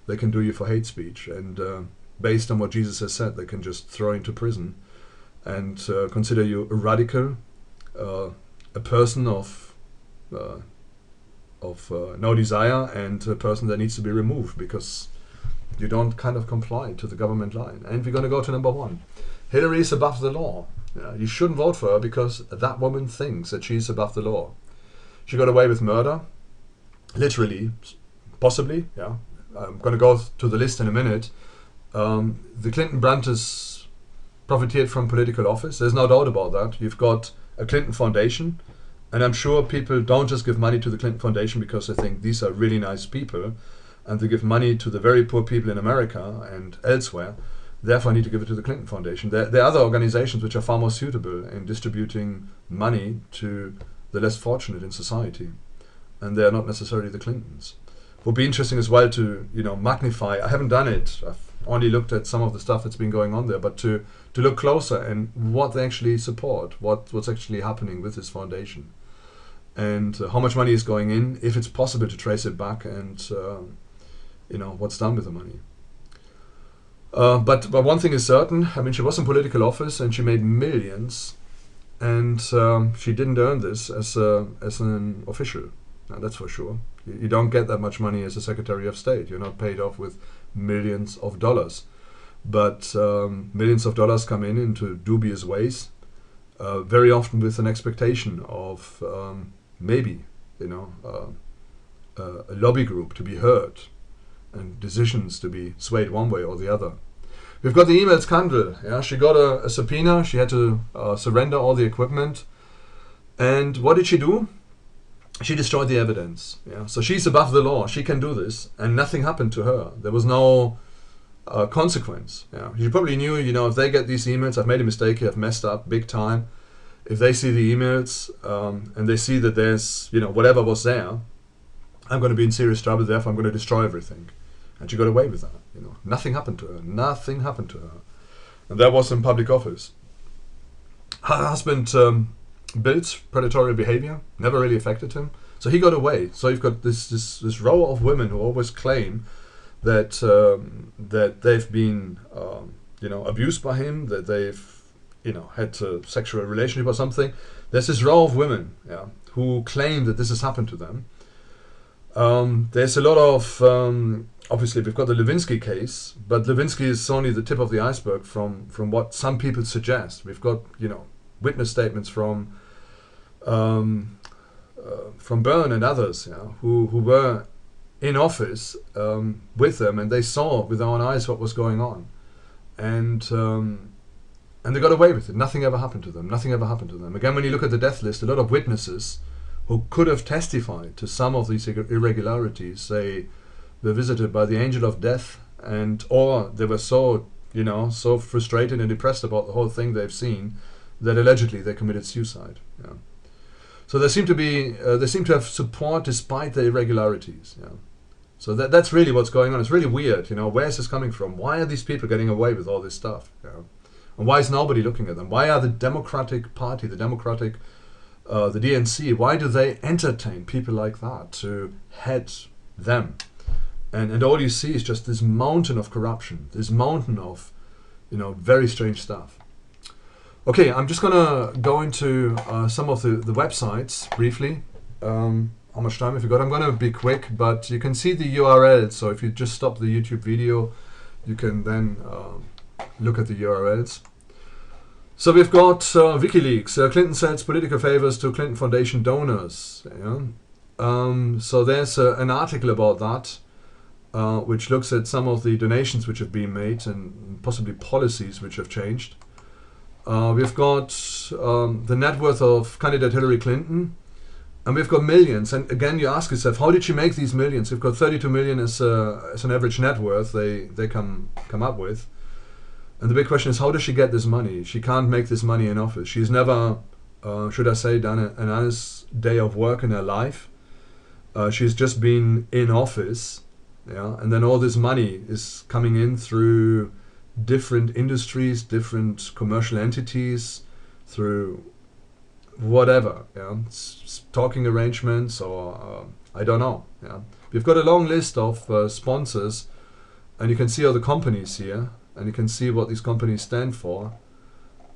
they can do you for hate speech, and based on what Jesus has said, they can just throw you into prison and consider you a radical, a person of no desire, and a person that needs to be removed because you don't kind of comply to the government line. And we're going to go to number 1. Hillary is above the law. You shouldn't vote for her because that woman thinks that she's above the law. She got away with murder, literally, possibly. Yeah, I'm going to go to the list in a minute. The Clinton brand has profiteered from political office. There's no doubt about that. You've got a Clinton Foundation, and I'm sure people don't just give money to the Clinton Foundation because they think these are really nice people, and they give money to the very poor people in America and elsewhere. Therefore, I need to give it to the Clinton Foundation. There are other organizations which are far more suitable in distributing money to the less fortunate in society, and they are not necessarily the Clintons. Would be interesting as well to magnify. I haven't done it. I've only looked at some of the stuff that's been going on there, but to look closer and what they actually support, what's actually happening with this foundation, and how much money is going in, if it's possible to trace it back, and what's done with the money. But one thing is certain. I mean, she was in political office and she made millions, and she didn't earn this as an official. Now, that's for sure. You don't get that much money as a Secretary of State. You're not paid off with millions of dollars. But millions of dollars come in into dubious ways, very often with an expectation of maybe, a lobby group to be heard and decisions to be swayed one way or the other. We've got the email scandal. Yeah, she got a subpoena. She had to surrender all the equipment. And what did she do? She destroyed the evidence. Yeah, so she's above the law. She can do this, and nothing happened to her. There was no consequence. Yeah, she probably knew. If they get these emails, I've made a mistake here. I've messed up big time. If they see the emails and they see that there's whatever was there, I'm going to be in serious trouble. Therefore, I'm going to destroy everything. And she got away with that. Nothing happened to her. Nothing happened to her. And that was in public office. Her husband Bill's predatory behavior never really affected him, so he got away. So you've got this row of women who always claim that that they've been abused by him, that they've had a sexual relationship or something. There's this row of women, who claim that this has happened to them. There's a lot of obviously we've got the Lewinsky case, but Lewinsky is only the tip of the iceberg from what some people suggest. We've got witness statements from Byrne and others, who were in office with them, and they saw with their own eyes what was going on, and they got away with it. Nothing ever happened to them. Nothing ever happened to them. Again, when you look at the death list, a lot of witnesses who could have testified to some of these irregularities, they were visited by the angel of death, or they were so frustrated and depressed about the whole thing they've seen that allegedly they committed suicide. Yeah. So they seem to have support despite the irregularities. Yeah. So that's really what's going on. It's really weird. Where is this coming from? Why are these people getting away with all this stuff? Yeah. And why is nobody looking at them? Why are the Democratic Party, the DNC, why do they entertain people like that to head them? And all you see is just this mountain of corruption, this mountain of very strange stuff. Okay, I'm just gonna go into some of the websites briefly. How much time have you got? I'm gonna be quick, but you can see the URLs. So if you just stop the YouTube video, you can then look at the URLs. So we've got WikiLeaks. Clinton sells political favors to Clinton Foundation donors. Yeah? So there's an article about that, which looks at some of the donations which have been made and possibly policies which have changed. We've got the net worth of candidate Hillary Clinton, and we've got millions. And again, you ask yourself, how did she make these millions? We've got 32 million as an average net worth they come up with. And the big question is, how does she get this money? She can't make this money in office. She's never, should I say, done an honest day of work in her life. She's just been in office, and then all this money is coming in through different industries, different commercial entities, through whatever, talking arrangements, or I don't know. We've got a long list of sponsors, and you can see all the companies here, and you can see what these companies stand for.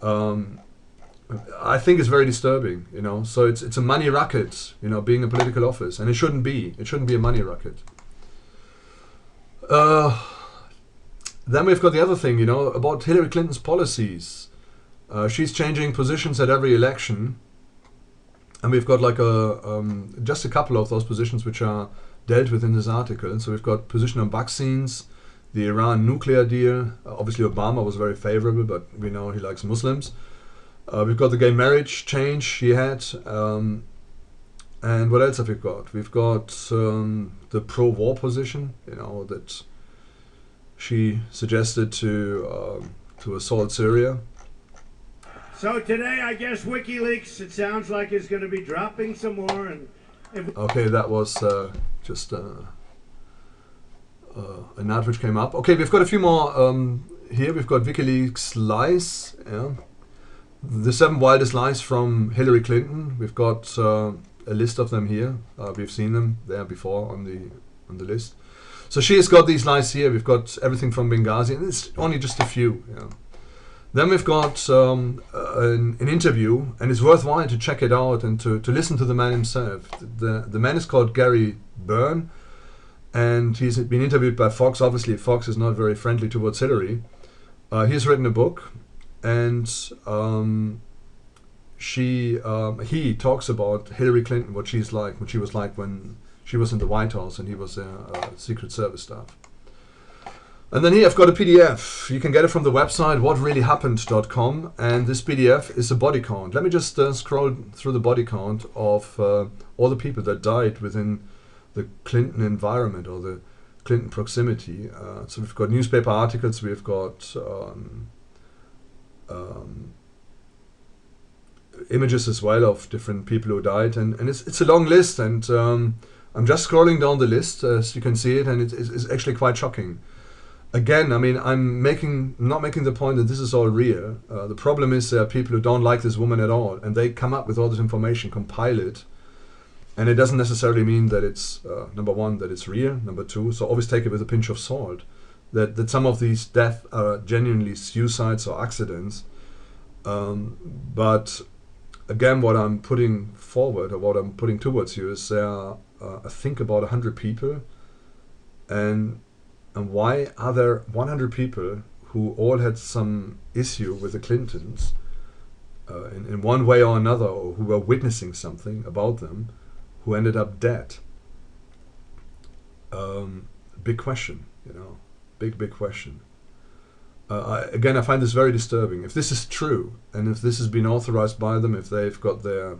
I think it's very disturbing, So it's a money racket, being a political office, and it shouldn't be. It shouldn't be a money racket. Then we've got the other thing, about Hillary Clinton's policies. She's changing positions at every election, and we've got like just a couple of those positions which are dealt with in this article. So we've got position on vaccines, the Iran nuclear deal. Obviously Obama was very favorable, but we know he likes Muslims. We've got the gay marriage change he had. And what else have we got? We've got the pro-war position, that she suggested to assault Syria. So today, I guess WikiLeaks, it sounds like, is going to be dropping some more. And okay, that was just an ad which came up. Okay, we've got a few more here. We've got WikiLeaks lies. Yeah. The 7 wildest lies from Hillary Clinton. We've got a list of them here. We've seen them there before on the list. So she has got these lies here. We've got everything from Benghazi, and it's only just a few. Yeah. Then we've got an interview, and it's worthwhile to check it out and to listen to the man himself. The man is called Gary Byrne, and he's been interviewed by Fox. Obviously, Fox is not very friendly towards Hillary. He's written a book, and he talks about Hillary Clinton, what she was like when she was in the White House and he was Secret Service staff. And then here I've got a PDF. You can get it from the website whatreallyhappened.com, and this PDF is a body count. Let me just scroll through the body count of all the people that died within the Clinton environment or the Clinton proximity. So we've got newspaper articles, we've got images as well of different people who died, and it's a long list, and I'm just scrolling down the list as you can see it, and it's actually quite shocking. Again, I mean, I'm not making the point that this is all real. The problem is there are people who don't like this woman at all, and they come up with all this information, compile it, and it doesn't necessarily mean that it's number one, that it's real. Number two, so always take it with a pinch of salt. That some of these deaths are genuinely suicides or accidents. But again, what I'm putting forward or what I'm putting towards you is there are, I think, about 100 people, and why are there 100 people who all had some issue with the Clintons in one way or another, or who were witnessing something about them, who ended up dead? Big question, big question. I find this very disturbing. If this is true, and if this has been authorized by them, if they've got their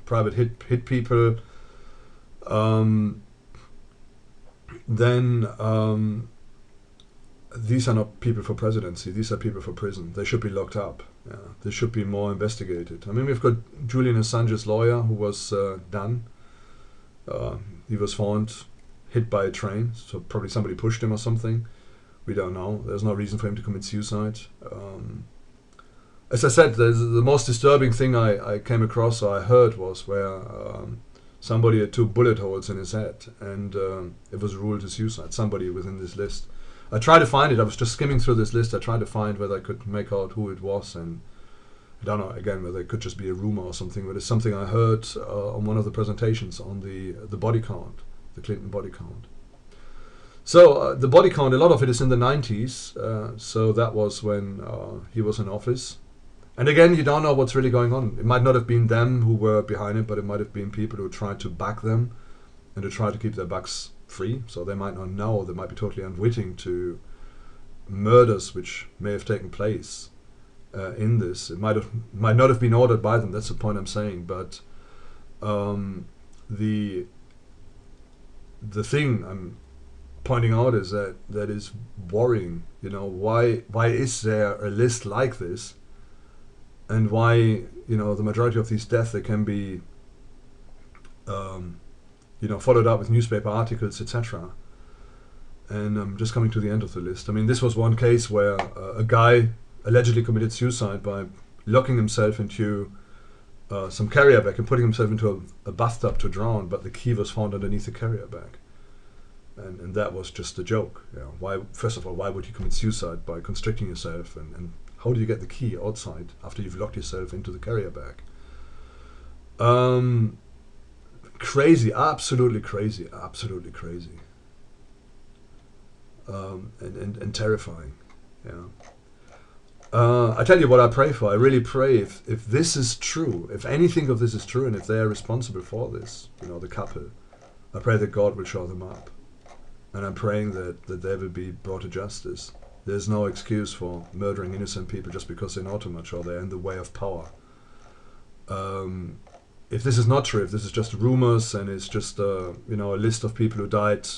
private hit people, then these are not people for presidency. These are people for prison. They should be locked up. Yeah. They should be more investigated. I mean, we've got Julian Assange's lawyer who was done. He was found hit by a train, so probably somebody pushed him or something. We don't know. There's no reason for him to commit suicide. As I said, the most disturbing thing I came across or I heard was where somebody had 2 bullet holes in his head, and it was ruled a suicide. Somebody within this list. I tried to find it. I was just skimming through this list. I tried to find whether I could make out who it was, and I don't know, again, whether it could just be a rumor or something, but it's something I heard on one of the presentations on the body count, the Clinton body count. So the body count, a lot of it is in the 90s, so that was when he was in office. And again, you don't know what's really going on. It might not have been them who were behind it, but it might have been people who tried to back them and to try to keep their backs free. So they might not know, they might be totally unwitting to murders which may have taken place in this. It might not have been ordered by them, that's the point I'm saying. But the thing I'm pointing out is that is worrying. Why is there a list like this? And why, the majority of these deaths, they can be, followed up with newspaper articles, etc. And I'm just coming to the end of the list. I mean, this was one case where a guy allegedly committed suicide by locking himself into some carrier bag and putting himself into a bathtub to drown, but the key was found underneath the carrier bag. And that was just a joke. Why? First of all, why would you commit suicide by constricting yourself, and how do you get the key outside after you've locked yourself into the carrier bag? Crazy, absolutely crazy, and terrifying. I tell you what I pray for. I really pray if this is true, if anything of this is true, and if they are responsible for this, the couple, I pray that God will show them up. And I'm praying that they will be brought to justice. There's no excuse for murdering innocent people just because they know too much or they're in the way of power. If this is not true, if this is just rumors and it's just a list of people who died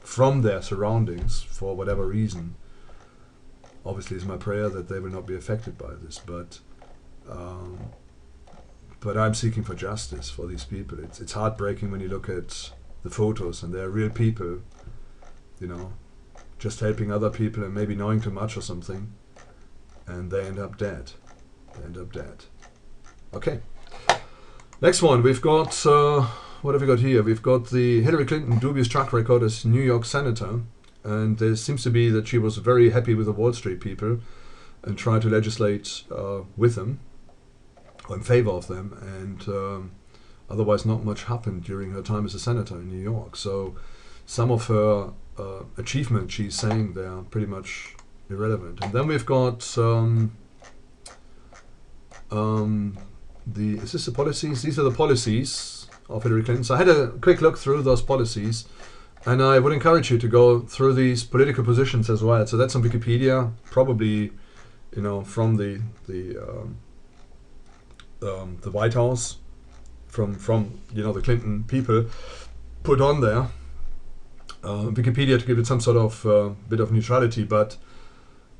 from their surroundings for whatever reason, obviously it's my prayer that they will not be affected by this. But Um, but I'm seeking for justice for these people. It's heartbreaking when you look at the photos and they're real people, you know, just helping other people and maybe knowing too much or something, and they end up dead. They end up dead. Okay. Next one, we've got, what have we got here? We've got the Hillary Clinton dubious track record as New York Senator, and there seems to be that she was very happy with the Wall Street people and tried to legislate with them, or in favor of them, and otherwise not much happened during her time as a senator in New York. So some of her achievements she's saying they are pretty much irrelevant. And then we've got is this the policies? These are the policies of Hillary Clinton. So I had a quick look through those policies, and I would encourage you to go through these political positions as well. So that's on Wikipedia, probably, you know, from the White House, from you know, the Clinton people put on there. Wikipedia to give it some sort of bit of neutrality, but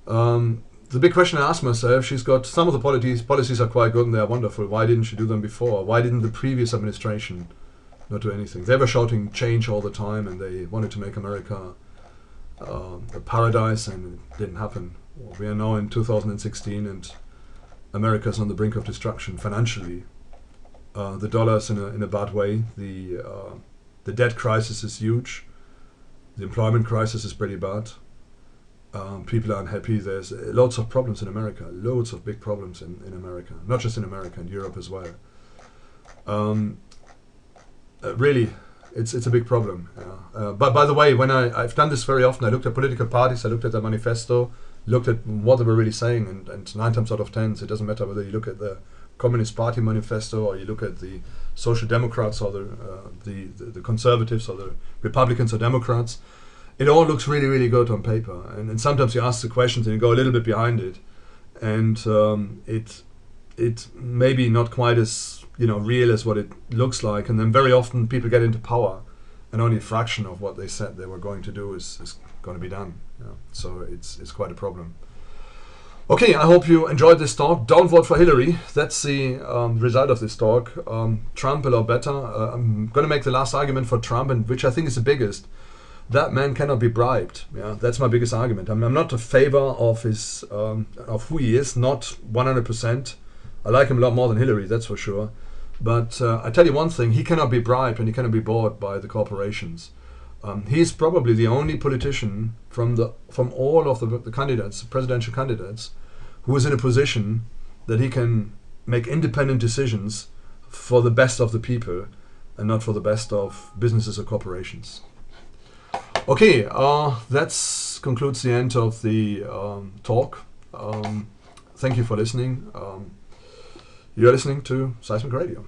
the big question I ask myself, she's got some of the policies are quite good and they're wonderful. Why didn't she do them before? Why didn't the previous administration not do anything? They were shouting change all the time and they wanted to make America a paradise, and it didn't happen. Well, we are now in 2016 and America's on the brink of destruction financially. The dollar's in a bad way. The debt crisis is huge. The employment crisis is pretty bad. People are unhappy. There's lots of problems in America, loads of big problems in America, not just in America, in Europe as well. Really, it's a big problem. But by the way, when I've done this very often, I looked at political parties, I looked at their manifesto, looked at what they were really saying, and 9 times out of 10, it doesn't matter whether you look at the Communist Party manifesto or you look at the Social Democrats or the Conservatives or the Republicans or Democrats. It all looks really, really good on paper, and sometimes you ask the questions and you go a little bit behind it, and it maybe not quite as, you know, real as what it looks like. And then very often people get into power, and only a fraction of what they said they were going to do is going to be done. Yeah. So it's quite a problem. Okay, I hope you enjoyed this talk. Don't vote for Hillary. That's the result of this talk. Trump a lot better. I'm going to make the last argument for Trump, and which I think is the biggest. That man cannot be bribed. Yeah, that's my biggest argument. I'm not a favor of his of who he is, not 100%. I like him a lot more than Hillary, that's for sure. But I tell you one thing: he cannot be bribed, and he cannot be bought by the corporations. He's probably the only politician from all of the candidates, presidential candidates, who is in a position that he can make independent decisions for the best of the people, and not for the best of businesses or corporations. Okay, that concludes the end of the talk. Thank you for listening. You're listening to Seismic Radio.